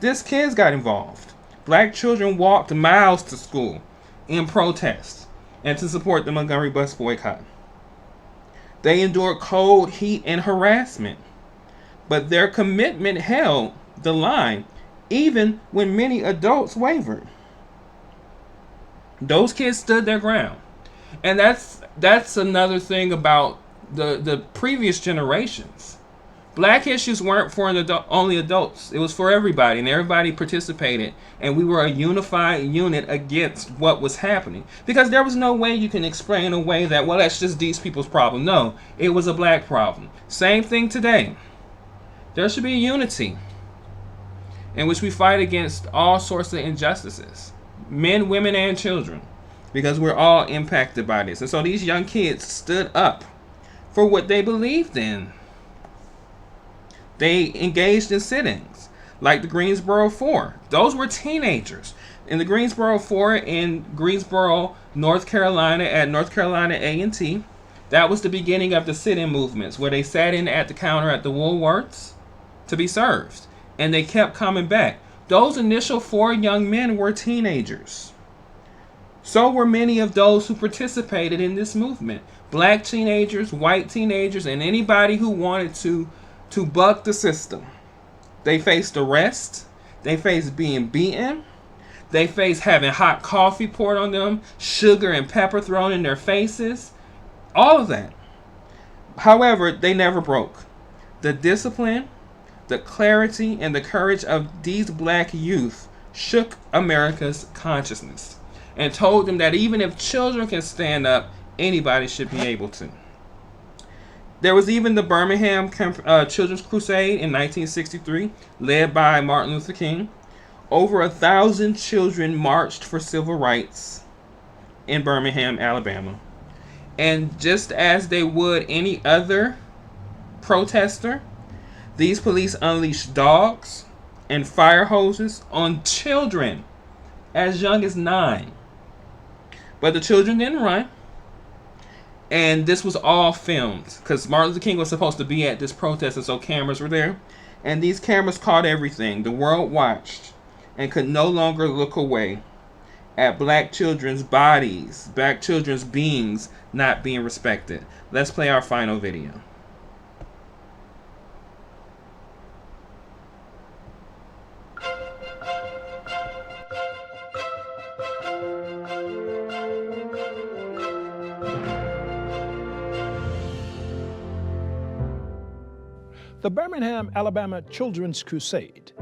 These kids got involved. Black children walked miles to school in protest and to support the Montgomery bus boycott. They endured cold, heat, and harassment, but their commitment held the line even when many adults wavered. Those kids stood their ground. And that's another thing about the previous generations. Black issues weren't for only adults. It was for everybody, and everybody participated, and we were a unified unit against what was happening. Because there was no way you can explain away that, well, that's just these people's problem. No, it was a black problem. Same thing today. There should be a unity in which we fight against all sorts of injustices. Men, women, and children. Because we're all impacted by this. And so these young kids stood up for what they believed in. They engaged in sit-ins, like the Greensboro Four. Those were teenagers. In the Greensboro Four in Greensboro, North Carolina, at North Carolina A&T, that was the beginning of the sit-in movements, where they sat in at the counter at the Woolworths to be served. And they kept coming back. Those initial 4 young men were teenagers. So were many of those who participated in this movement. Black teenagers, white teenagers, and anybody who wanted to buck the system. They faced arrest. They faced being beaten. They faced having hot coffee poured on them, sugar and pepper thrown in their faces. All of that. However, they never broke. The discipline, the clarity, and the courage of these black youth shook America's consciousness and told them that even if children can stand up, anybody should be able to. There was even the Birmingham Children's Crusade in 1963, led by Martin Luther King. Over 1,000 children marched for civil rights in Birmingham, Alabama. And just as they would any other protester, these police unleashed dogs and fire hoses on children as young as 9. But the children didn't run. And this was all filmed because Martin Luther King was supposed to be at this protest, and so cameras were there. And these cameras caught everything. The world watched and could no longer look away at black children's bodies, black children's beings not being respected. Let's play our final video. The Birmingham, Alabama Children's Crusade,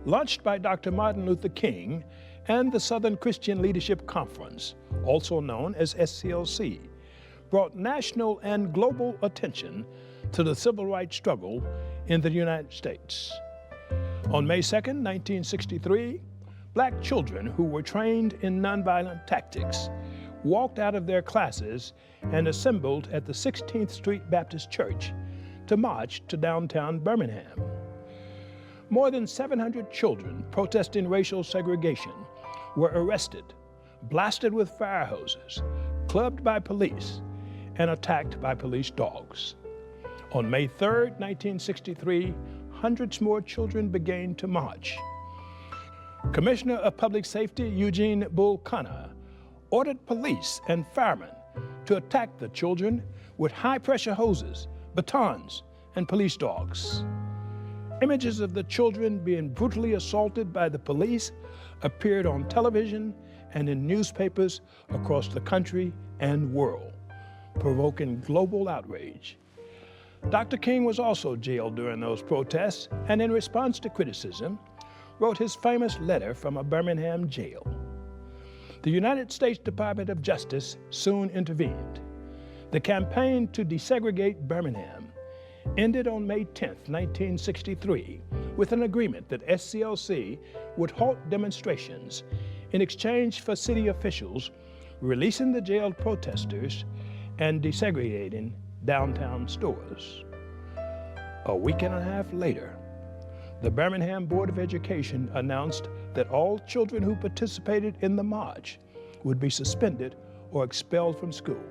launched by Dr. Martin Luther King and the Southern Christian Leadership Conference, also known as SCLC, brought national and global attention to the civil rights struggle in the United States. On May 2, 1963, black children who were trained in nonviolent tactics walked out of their classes and assembled at the 16th Street Baptist Church to march to downtown Birmingham. More than 700 children protesting racial segregation were arrested, blasted with fire hoses, clubbed by police, and attacked by police dogs. On May 3, 1963, hundreds more children began to march. Commissioner of Public Safety Eugene Bull Connor ordered police and firemen to attack the children with high-pressure hoses, batons, and police dogs. Images of the children being brutally assaulted by the police appeared on television and in newspapers across the country and world, provoking global outrage. Dr. King was also jailed during those protests, and in response to criticism, wrote his famous letter from a Birmingham jail. The United States Department of Justice soon intervened. The campaign to desegregate Birmingham ended on May 10, 1963, with an agreement that SCLC would halt demonstrations in exchange for city officials releasing the jailed protesters and desegregating downtown stores. A week and a half later, the Birmingham Board of Education announced that all children who participated in the march would be suspended or expelled from school.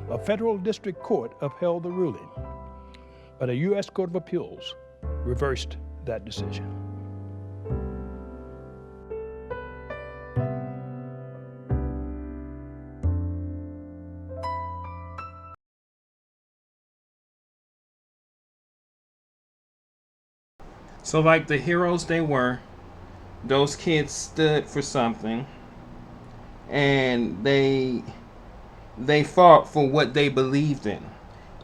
A federal district court upheld the ruling, but a U.S. Court of Appeals reversed that decision. So like the heroes they were, those kids stood for something, and they fought for what they believed in.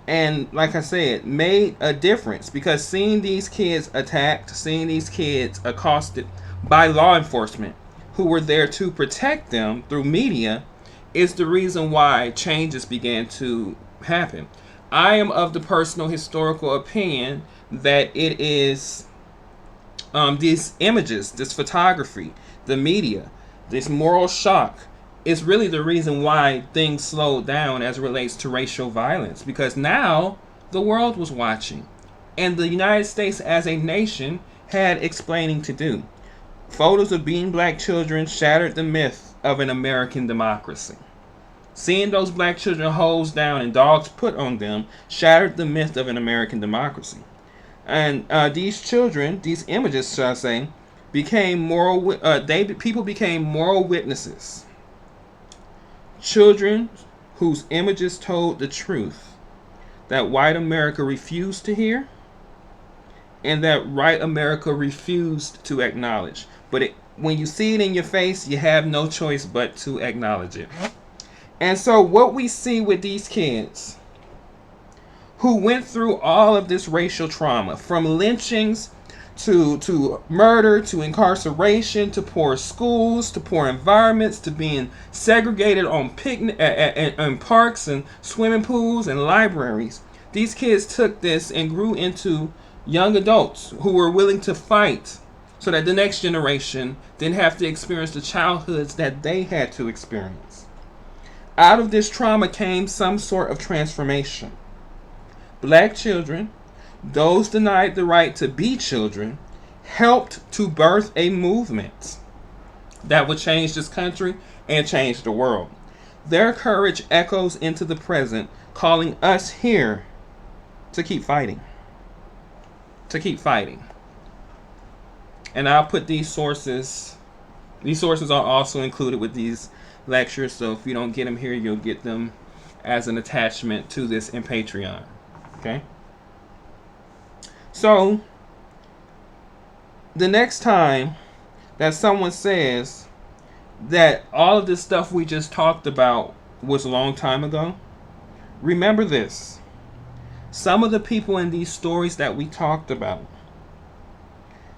And like I said, made a difference, because seeing these kids attacked, seeing these kids accosted by law enforcement who were there to protect them through media is the reason why changes began to happen. I am of the personal historical opinion that it is these images, this photography, the media, this moral shock is really the reason why things slowed down as it relates to racial violence, because now the world was watching, and the United States as a nation had explaining to do. Photos of being black children shattered the myth of an American democracy. Seeing those black children hosed down and dogs put on them shattered the myth of an American democracy. And these children, these images, shall I say, became people became moral witnesses. Children whose images told the truth that white America refused to hear and that white America refused to acknowledge. But when you see it in your face, you have no choice but to acknowledge it. And so what we see with these kids who went through all of this racial trauma, from lynchings to murder, to incarceration, to poor schools, to poor environments, to being segregated on picnic and parks and swimming pools and libraries. These kids took this and grew into young adults who were willing to fight so that the next generation didn't have to experience the childhoods that they had to experience. Out of this trauma came some sort of transformation. Black children, those denied the right to be children, helped to birth a movement that would change this country and change the world. Their courage echoes into the present, calling us here to keep fighting. To keep fighting. And I'll put these sources are also included with these lectures, so if you don't get them here, you'll get them as an attachment to this in Patreon. Okay? So, the next time that someone says that all of this stuff we just talked about was a long time ago, remember this. Some of the people in these stories that we talked about,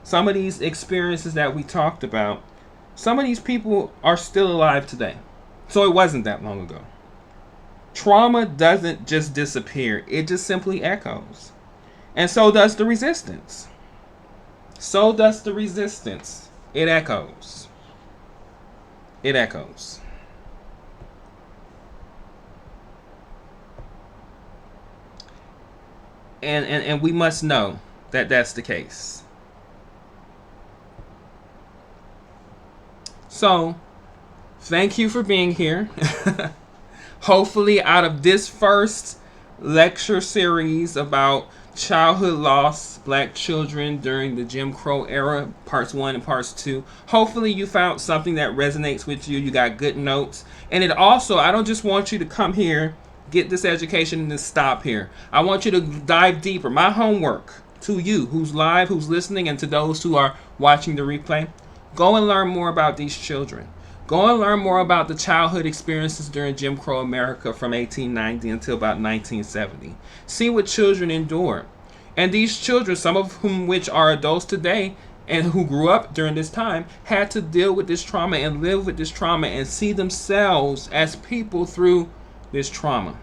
some of these experiences that we talked about, some of these people are still alive today. So it wasn't that long ago. Trauma doesn't just disappear. It just simply echoes. And so does the resistance. So does the resistance. It echoes. It echoes. And we must know that that's the case. So, thank you for being here. Hopefully, out of this first lecture series about childhood loss, black children during the Jim Crow era, parts 1 and parts 2, hopefully you found something that resonates with you. You got good notes. And it also, I don't just want you to come here, get this education, and then stop here. I want you to dive deeper. My homework to you who's live, who's listening, and to those who are watching the replay, go and learn more about these children. Go and learn more about the childhood experiences during Jim Crow America from 1890 until about 1970. See what children endured. And these children, some of whom which are adults today and who grew up during this time, had to deal with this trauma and live with this trauma and see themselves as people through this trauma.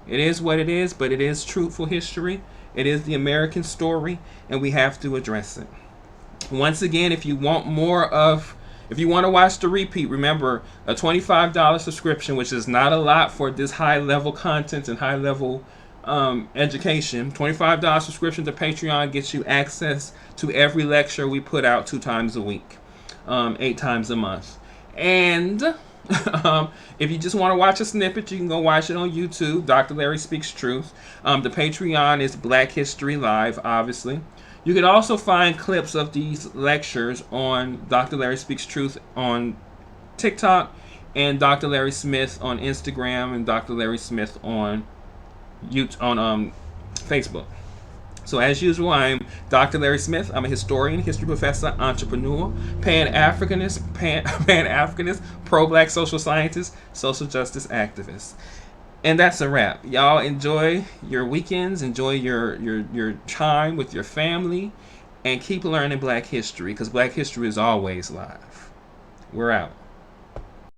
It is what it is, but it is truthful history. It is the American story, and we have to address it. Once again, if you want to watch the repeat, remember a $25 subscription, which is not a lot for this high level content and high level education. $25 subscription to Patreon gets you access to every lecture we put out 2 times a week, 8 times a month. And if you just want to watch a snippet, you can go watch it on YouTube. Dr. Larry Speaks Truth. The Patreon is Black History Live, obviously. You can also find clips of these lectures on Dr. Larry Speaks Truth on TikTok, and Dr. Larry Smith on Instagram, and Dr. Larry Smith on Facebook. So as usual, I'm Dr. Larry Smith. I'm a historian, history professor, entrepreneur, Pan-Africanist, pro-Black social scientist, social justice activist. And that's a wrap. Y'all enjoy your weekends, enjoy your time with your family, and keep learning Black history, because Black history is always live. We're out.